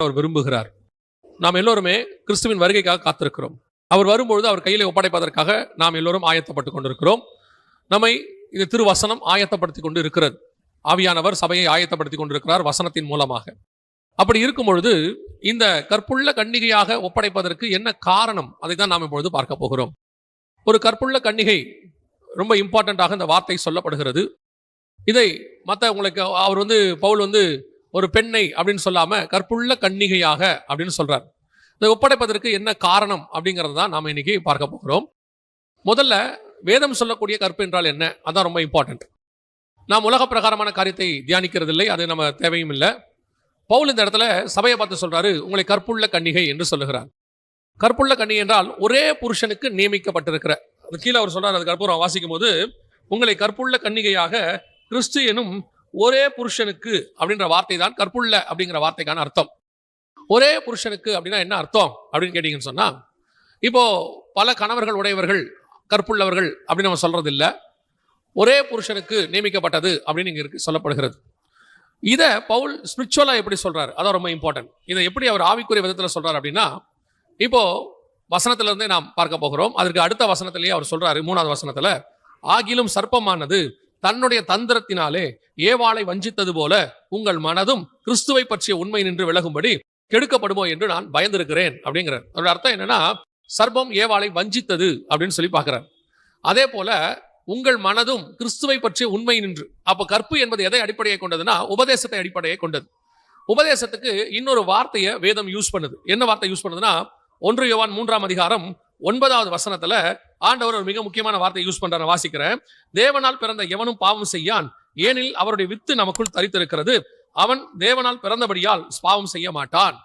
அவர் விரும்புகிறார். நாம் எல்லோருமே கிறிஸ்துவின் வருகைக்காக காத்திருக்கிறோம். அவர் வரும்பொழுது அவர் கையிலே ஒப்படைப்பதற்காக நாம் எல்லோரும் ஆயத்தப்பட்டு கொண்டிருக்கிறோம். நம்மை இந்த திருவசனம் ஆயத்தப்படுத்தி கொண்டு இருக்கிறது. ஆவியானவர் சபையை ஆயத்தப்படுத்தி கொண்டிருக்கிறார் வசனத்தின் மூலமாக. அப்படி இருக்கும் பொழுது இந்த கற்புள்ள கன்னிகையாக ஒப்படைப்பதற்கு என்ன காரணம், அதை தான் நாம் இப்பொழுது பார்க்க போகிறோம். ஒரு கற்புள்ள கன்னிகை ரொம்ப இம்பார்ட்டண்ட்டாக இந்த வார்த்தை சொல்லப்படுகிறது. இதை உங்களுக்கு அவர் பவுல் ஒரு பெண்ணை அப்படின்னு சொல்லாம கற்புள்ள கன்னிகையாக அப்படின்னு சொல்றார். இதை ஒப்படைப்பதற்கு என்ன காரணம் அப்படிங்கிறது தான் நாம் இன்னைக்கு பார்க்க போகிறோம். முதல்ல வேதம் சொல்லக்கூடிய கற்பு என்றால் என்ன, அதான் ரொம்ப இம்பார்ட்டன்ட். நாம் உலக பிரகாரமான காரியத்தை தியானிக்கிறது இல்லை, அது நம்ம தேவையும் இல்லை. பவுல் இந்த இடத்துல சபையை பார்த்து சொல்றாரு, உங்களை கற்புள்ள கன்னிகை என்று சொல்லுகிறார். கற்புள்ள கன்னிகை என்றால் ஒரே புருஷனுக்கு நியமிக்கப்பட்டிருக்கிற, அது கீழே அவர் சொல்றாரு. அதுக்கு அப்புறம் வாசிக்கும் போது உங்களை கற்புள்ள கன்னிகையாக கிறிஸ்து எனும் ஒரே புருஷனுக்கு அப்படின்ற வார்த்தை தான் கற்புள்ள அப்படிங்கிற வார்த்தைக்கான அர்த்தம். ஒரே புருஷனுக்கு அப்படின்னா என்ன அர்த்தம் அப்படின்னு கேட்டீங்கன்னு சொன்னா, இப்போ பல கணவர்கள் உடையவர்கள் கற்புள்ளவர்கள் அப்படின்னு நம்ம சொல்றது இல்லை. ஒரே புருஷனுக்கு நியமிக்கப்பட்டது அப்படின்னு இங்க இருக்கு சொல்லப்படுகிறது. இதை பவுல் ஸ்பிரிச்சுவலா எப்படி சொல்றாரு, அதான் ரொம்ப இம்பார்ட்டன்ட். இதை எப்படி அவர் ஆவிக்குரிய விதத்தில் சொல்றாரு அப்படின்னா, இப்போ வசனத்துல இருந்தே நாம் பார்க்க போகிறோம். அதற்கு அடுத்த வசனத்திலேயே அவர் சொல்றாரு, 3வது வசனத்துல, ஆகிலும் சர்ப்பமானது தன்னுடைய தந்திரத்தினாலே ஏவாளை வஞ்சித்தது போல உங்கள் மனதும் கிறிஸ்துவை பற்றிய உண்மை நின்று விலகும்படி கெடுக்கப்படுமோ என்று நான் பயந்திருக்கிறேன் அப்படிங்கிறார். அதோட அர்த்தம் என்னன்னா, சர்ப்பம் ஏவாளை வஞ்சித்தது அப்படின்னு சொல்லி பார்க்கிறார். அதே போல உங்கள் மனதும் கிறிஸ்துவை பற்றிய உண்மை நின்று. அப்ப கற்பு என்பது எதை அடிப்படையை கொண்டதுன்னா, உபதேசத்தை அடிப்படையை கொண்டது. உபதேசத்துக்கு இன்னொரு வார்த்தையை வேதம் யூஸ் பண்ணுது. என்ன வார்த்தை யூஸ் பண்ணுதுன்னா, 1 யோவான் 3ஆம் அதிகாரம் 9வது வசனத்துல ஆண்டவர் ஒரு மிக முக்கியமான வார்த்தை யூஸ் பண்றாரு. வாசிக்கிறேன். தேவனால் பிறந்த எவனும் பாவம் செய்யான், ஏனில் அவருடைய வித்து நமக்குள் தரித்திருக்கிறது, அவன் தேவனால் பிறந்தபடியால் பாவம் செய்ய மாட்டான்.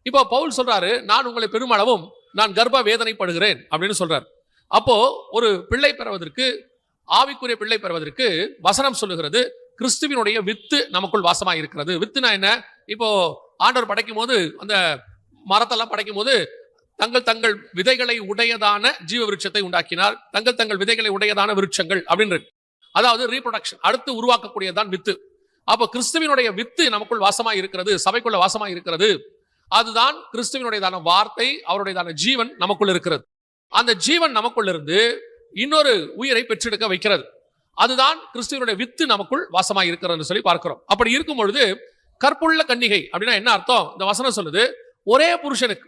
இப்போ பவுல் சொல்றாரு, நான் உங்களை பெருமளவும் நான் கர்ப்ப வேதனைப்படுகிறேன் அப்படின்னு சொல்றாரு. அப்போ ஒரு பிள்ளை பெறுவதற்கு, ஆவிக்குரிய பிள்ளை பெறுவதற்கு வசனம் சொல்லுகிறது, கிறிஸ்துவினுடைய வித்து நமக்குள் வாசமாக இருக்கிறது. வித்துனா என்ன? இப்போ ஆண்டவர் படைக்கும் போது, அந்த மரத்தெல்லாம் படைக்கும் போது தங்கள் தங்கள் விதைகளை உடையதான ஜீவ விருட்சத்தை உண்டாக்கினார். தங்கள் விதைகளை உடையதான விருட்சங்கள் அப்படின்னு, அதாவது ரீப்ரொடக்ஷன், அடுத்து உருவாக்கக்கூடியதான் வித்து. அப்போ கிறிஸ்துவினுடைய வித்து நமக்குள் வாசமாக இருக்கிறது, சபைக்குள்ள வாசமாக இருக்கிறது. அதுதான் கிறிஸ்துவினுடையதான வார்த்தை, அவருடையதான ஜீவன் நமக்குள் இருக்கிறது. அந்த ஜீவன் நமக்குள்ள இருந்து இன்னொரு உயிரை பெற்றெடுக்க வைக்கிறது. அதுதான் கிறிஸ்துவனுடைய வித்து நமக்குள் வாசமாக இருக்கிறது சொல்லி பார்க்கிறோம். அப்படி இருக்கும் பொழுது கற்புள்ள கன்னிகை அப்படின்னா என்ன அர்த்தம்? இந்த வசனம் சொல்லுது, ஒரே புருஷனுக்கு.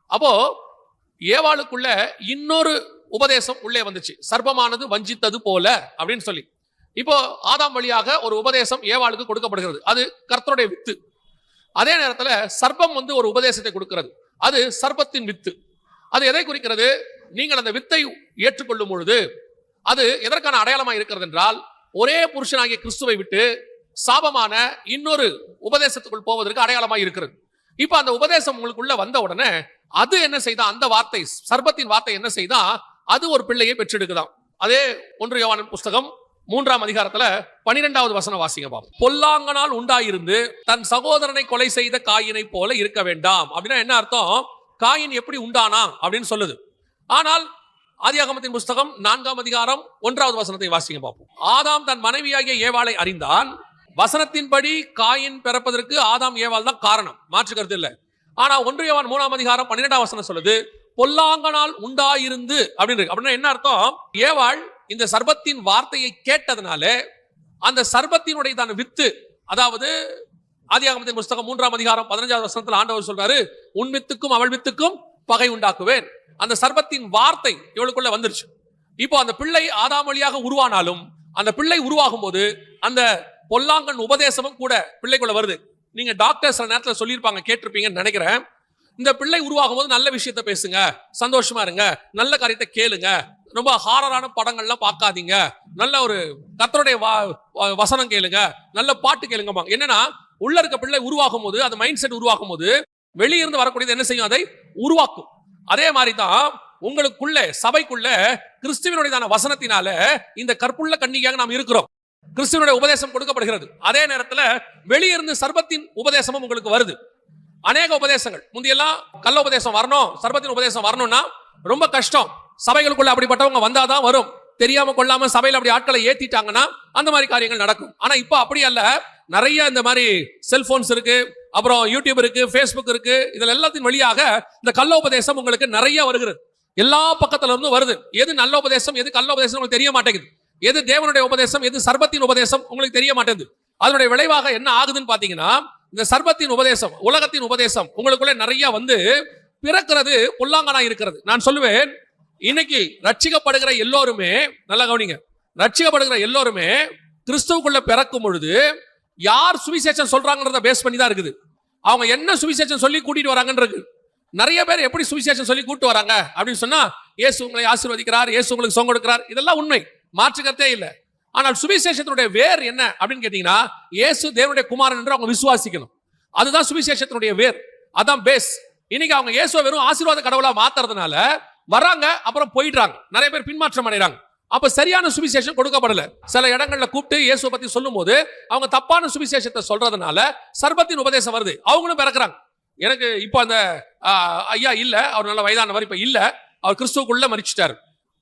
அப்போ ஏவாளுக்குள்ள இன்னொரு உபதேசம் உள்ளே வந்துச்சு, சர்ப்பமானது வஞ்சித்தது போல அப்படின்னு சொல்லி. இப்போ ஆதாம் வழியாக ஒரு உபதேசம் ஏவாளுக்கு கொடுக்கப்படுகிறது, அது கர்த்தருடைய வித்து. அதே நேரத்தில் சர்ப்பம் ஒரு உபதேசத்தை கொடுக்கிறது, அது சர்ப்பத்தின் வித்து. அது எதை குறிக்கிறது? நீங்கள் அந்த வித்தை ஏற்றுக்கொள்ளும் பொழுது அது எதற்கான அடையாளமாக இருக்கிறது என்றால், ஒரே புருஷனாகிய கிறிஸ்துவை விட்டு சாபமான இன்னொரு உபதேசத்துக்குள் போவதற்கு அடையாளமாக இருக்கிறது. இப்ப அந்த உபதேசம் உங்களுக்குள்ள வந்த உடனே அது என்ன செய்தா, அந்த வார்த்தை, சர்ப்பத்தின் வார்த்தை என்ன செய்தா, அது ஒரு பிள்ளையை பெற்றெடுக்குதான். அதே 1 யோவான் புஸ்தகம் 3ஆம் அதிகாரத்துல 12வது வசனம் வாசிங்க பாப்போம். பொல்லாங்கனால் உண்டாயிருந்து தன் சகோதரனை கொலை செய்த காயினை போல இருக்க வேண்டாம் அப்படின்னா என்ன அர்த்தம்? காயின் எப்படி உண்டானா அப்படின்னு சொல்லுது. ஆனால் ஆதியாகமத்தின் புஸ்தகம் 4ஆம் அதிகாரம் 1வது வசனத்தை வாசிங்க பார்ப்போம். ஆதாம் தன் மனைவியாகிய ஏவாளை அறிந்தான். வசனத்தின்படி காயின் பிறப்பதற்கு ஆதாம் ஏவாள் தான் காரணம், மாற்று கருத்து இல்லை. ஆனா 1 யோவான் 3ஆம் அதிகாரம் 12ஆம் வசனம் சொல்லுது, பொல்லாங்கனால் உண்டாயிருந்து அப்படின்னு. அப்படின்னா என்ன அர்த்தம்? ஏவாள் இந்த சர்ப்பத்தின் வார்த்தையை கேட்டதுனால அந்த சர்ப்பத்தினுடையதான வித்து, அதாவது ஆதியாகமத்தின் புஸ்தகம் 3ஆம் அதிகாரம் 15வது வசனத்தில் ஆண்டவர் சொல்றாரு, உன் வித்துக்கும் அவள் வித்துக்கும் பகை உண்டாக்குவேன். அந்த சர்ப்பத்தின் வார்த்தை இவளுக்குள்ள வந்துருச்சு. இப்போ அந்த பிள்ளை ஆதாம் வழியாக உருவானாலும் அந்த பிள்ளை உருவாகும் போது அந்த பொல்லாங்கன் உபதேசமும் கூட பிள்ளைக்குள்ள வருது. நீங்க டாக்டர் சில நேரத்தில் சொல்லியிருப்பாங்க, கேட்டிருப்பீங்கன்னு நினைக்கிறேன். இந்த பிள்ளை உருவாகும் போது நல்ல விஷயத்த பேசுங்க, சந்தோஷமா இருங்க, நல்ல காரியத்தை கேளுங்க, ரொம்ப ஹாரரான படங்கள்லாம் பார்க்காதீங்க, நல்ல ஒரு கர்த்தருடைய வசனம் கேளுங்க, நல்ல பாட்டு கேளுங்க. என்னன்னா, உள்ள இருக்க பிள்ளை உருவாகும் போது, அந்த மைண்ட் செட் உருவாக்கும் போது வெளியிருந்து வரக்கூடியது என்ன செய்யும்? அதை உருவாக்கும். அதே மாதிரி தான் உங்களுக்குள்ள, சபைக்குள்ள கிறிஸ்துவினுடையதான வசனத்தினால இந்த கற்புள்ள கன்னிகையாக நாம் இருக்கிறோம். கிறிஸ்துவனுடைய உபதேசம் கொடுக்கப்படுகிறது. அதே நேரத்தில் வெளியிருந்து சர்ப்பத்தின் உபதேசமும் உங்களுக்கு வருது. அநேக உபதேசங்கள், முந்தியெல்லாம் கள்ள உபதேசம் வரணும், சர்ப்பத்தின் உபதேசம் வரணும்னா ரொம்ப கஷ்டம். சபைகளுக்குள்ள அப்படிப்பட்டவங்க வந்தாதான் வரும். தெரியாம கொள்ளாம சபையில அப்படி ஆட்களை ஏத்திட்டாங்கன்னா அந்த மாதிரி காரியங்கள் நடக்கும். ஆனா இப்ப அப்படி அல்ல. நிறைய இந்த மாதிரி செல்போன்ஸ் இருக்கு, அப்புறம் யூடியூப் இருக்கு, ஃபேஸ்புக் இருக்கு. இதுல எல்லாத்தின் வழியாக இந்த கள்ள உபதேசம் உங்களுக்கு நிறைய வருகிறது. எல்லா பக்கத்துல இருந்தும் வருது. எது நல்ல உபதேசம், எது கள்ள உபதேசம் உங்களுக்கு தெரிய மாட்டேங்குது. எது தேவனுடைய உபதேசம், எது சர்பத்தின் உபதேசம் உங்களுக்கு தெரிய மாட்டேங்குது. அதனுடைய விளைவாக என்ன ஆகுதுன்னு பாத்தீங்கன்னா, இந்த சர்பத்தின் உபதேசம், உலகத்தின் உபதேசம் உங்களுக்குள்ள நிறைய வந்து பிறக்கிறது பொல்லாங்கனா இருக்கிறது. நான் சொல்லுவேன், இன்னைக்கு ரட்சிக்கப்படுகிற எல்லோருமே, நல்லா கவனிங்க, ரட்சிக்கப்படுகிற எல்லோருமே கிறிஸ்துவுக்குள்ள பிறக்கும் பொழுது யார் சுவிசேஷம் சொல்றாங்கன்றத பேஸ் பண்ணி தான் இருக்குது. அவங்க என்ன சுவிசேஷம் சொல்லி கூட்டிட்டு வராங்கன்றது. நிறைய பேர் எப்படி சுவிசேஷம் சொல்லி கூட்டு வராங்க அப்படின்னு சொன்னா, இயேசு உங்களை ஆசீர்வதிக்கிறார், இயேசு உங்களுக்கு சொங்க கொடுக்கிறார், இதெல்லாம் உண்மை, மாற்றுக்கத்தே இல்லை. ஆனால் சுவிசேஷத்தினுடைய வேர் என்ன அப்படின்னு கேட்டீங்கன்னா, இயேசு தேவனுடைய குமாரன் என்று அவங்க விசுவாசிக்கணும். அதுதான் சுவிசேஷத்தினுடைய வேர், அதான் பேஸ். இன்னைக்கு அவங்க இயேசுவை வெறும் ஆசீர்வாத கடவுளா மாத்துறதுனால வராங்க, அப்புறம் போயிடுறாங்க. நிறைய பேர் பின்மாற்றம் அடைறாங்க. அப்ப சரியான சுவிசேஷம் கொடுக்கப்படல. சில இடங்கள்ல கூப்பிட்டு இயேசுவை பத்தி சொல்லும் போது அவங்க தப்பான சுவிசேஷத்தை சொல்றதுனால சர்பத்தின் உபதேசம் வருது, அவங்களும் பிறக்கிறாங்க. எனக்கு இப்போ அந்த ஐயா இல்ல, அவர் நல்ல வயதானவர், இப்ப இல்ல, அவர் கிறிஸ்துவுக்குள்ள மரிச்சிட்டாரு.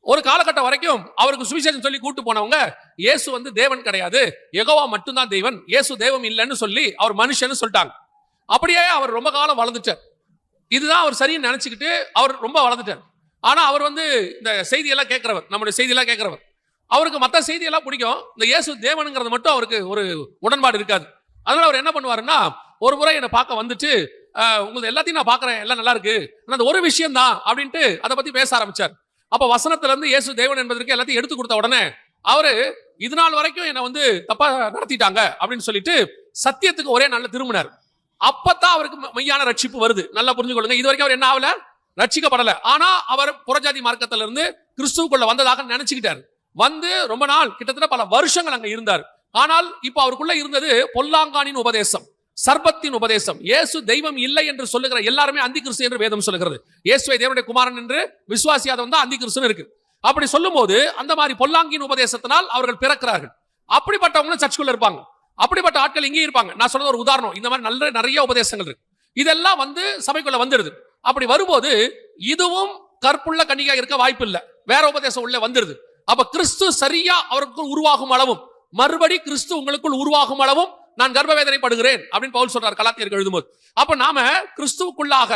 ஒரு காலகட்டம் வரைக்கும் அவருக்கு சுவிசேஷம் சொல்லி கூட்டு போனவங்க இயேசு வந்து தேவன் கிடையாது, யெகோவா மட்டும்தான் தேவன், இயேசு தேவன் இல்லைன்னு சொல்லி அவர் மனுஷன்னு சொல்லிட்டாங்க. அப்படியே அவர் ரொம்ப காலம் வளர்ந்துட்டார். இதுதான் அவர் சரின்னு நினைச்சுக்கிட்டு அவர் ரொம்ப வளர்ந்துட்டார். ஆனா அவர் வந்து இந்த செய்தியெல்லாம் கேட்கிறவர், நம்முடைய செய்தியெல்லாம் கேட்கிறவர். அவருக்கு மற்ற செய்தியெல்லாம் பிடிக்கும், இந்த இயேசு தேவனுங்கிறது மட்டும் அவருக்கு ஒரு உடன்பாடு இருக்காது. அதனால அவர் என்ன பண்ணுவாருன்னா, ஒரு முறை என்னை பார்க்க வந்துட்டு, உங்களுக்கு எல்லாத்தையும் நான் பார்க்கறேன், எல்லாம் நல்லா இருக்கு, அந்த ஒரு விஷயம் தான் அப்படின்ட்டு அதை பத்தி பேச ஆரம்பிச்சார். அப்ப வசனத்துல இருந்து இயேசு தேவன் என்பதற்கு எல்லாத்தையும் எடுத்து கொடுத்த உடனே அவரு இது நாள் வரைக்கும் என்னை வந்து தப்பா நடத்திட்டாங்க அப்படின்னு சொல்லிட்டு சத்தியத்துக்கு ஒரே நாள்ல திரும்பினார். அப்பதான் அவருக்கு மெய்யான ரட்சிப்பு வருது. நல்லா புரிஞ்சுக்கொள்ளுங்க, இது வரைக்கும் அவர் என்ன ஆகல, ரட்சிக்கப்படல. ஆனா அவர் புறஜாதி மார்க்கத்துல இருந்து கிறிஸ்துவுக்குள்ள வந்ததாக நினைச்சுக்கிட்டாரு. வந்து ரொம்ப நாள், கிட்டத்தட்ட பல வருஷங்கள் அங்க இருந்தார். ஆனால் இப்ப அவருக்குள்ள இருந்தது பொல்லாங்கானின் உபதேசம், சர்பத்தின் உபதேசம். இயேசு தெய்வம் இல்லை என்று சொல்லுகிற எல்லாருமே அந்தி கிறிஸ்து என்று வேதம் சொல்லுகிறது. இயேசுவை தேவனுடைய குமாரன் என்று விசுவாசியாதவன் தான் அந்தி கிறிஸ்துன்னு இருக்கு. அப்படி சொல்லும் போது அந்த மாதிரி பொல்லாங்கின் உபதேசத்தினால் அவர்கள் பிறக்கிறார்கள். அப்படிப்பட்டவங்களும் சர்ச்சுக்குள்ள இருப்பாங்க. அப்படிப்பட்ட ஆட்கள் இங்கே இருப்பாங்க. நான் சொல்றது ஒரு உதாரணம். இந்த மாதிரி நிறைய உபதேசங்கள் இருக்கு. இதெல்லாம் வந்து சபைக்குள்ள வந்துடுது. அப்படி வரும்போது இதுவும் கற்புள்ள கன்னிகா இருக்க வாய்ப்பு இல்லை, வேற உபதேசம் உள்ள வந்துருது. அப்ப கிறிஸ்து சரியா அவருக்குள் உருவாகும் அளவும், மறுபடி கிறிஸ்து உங்களுக்குள் உருவாகும் அளவும் நான் கர்ப்பவேதனைப்படுகிறேன் அப்படின்னு பவுல் சொல்றார் கலாத்தியருக்கு எழுதும்போது. அப்ப நாம கிறிஸ்துவுக்குள்ளாக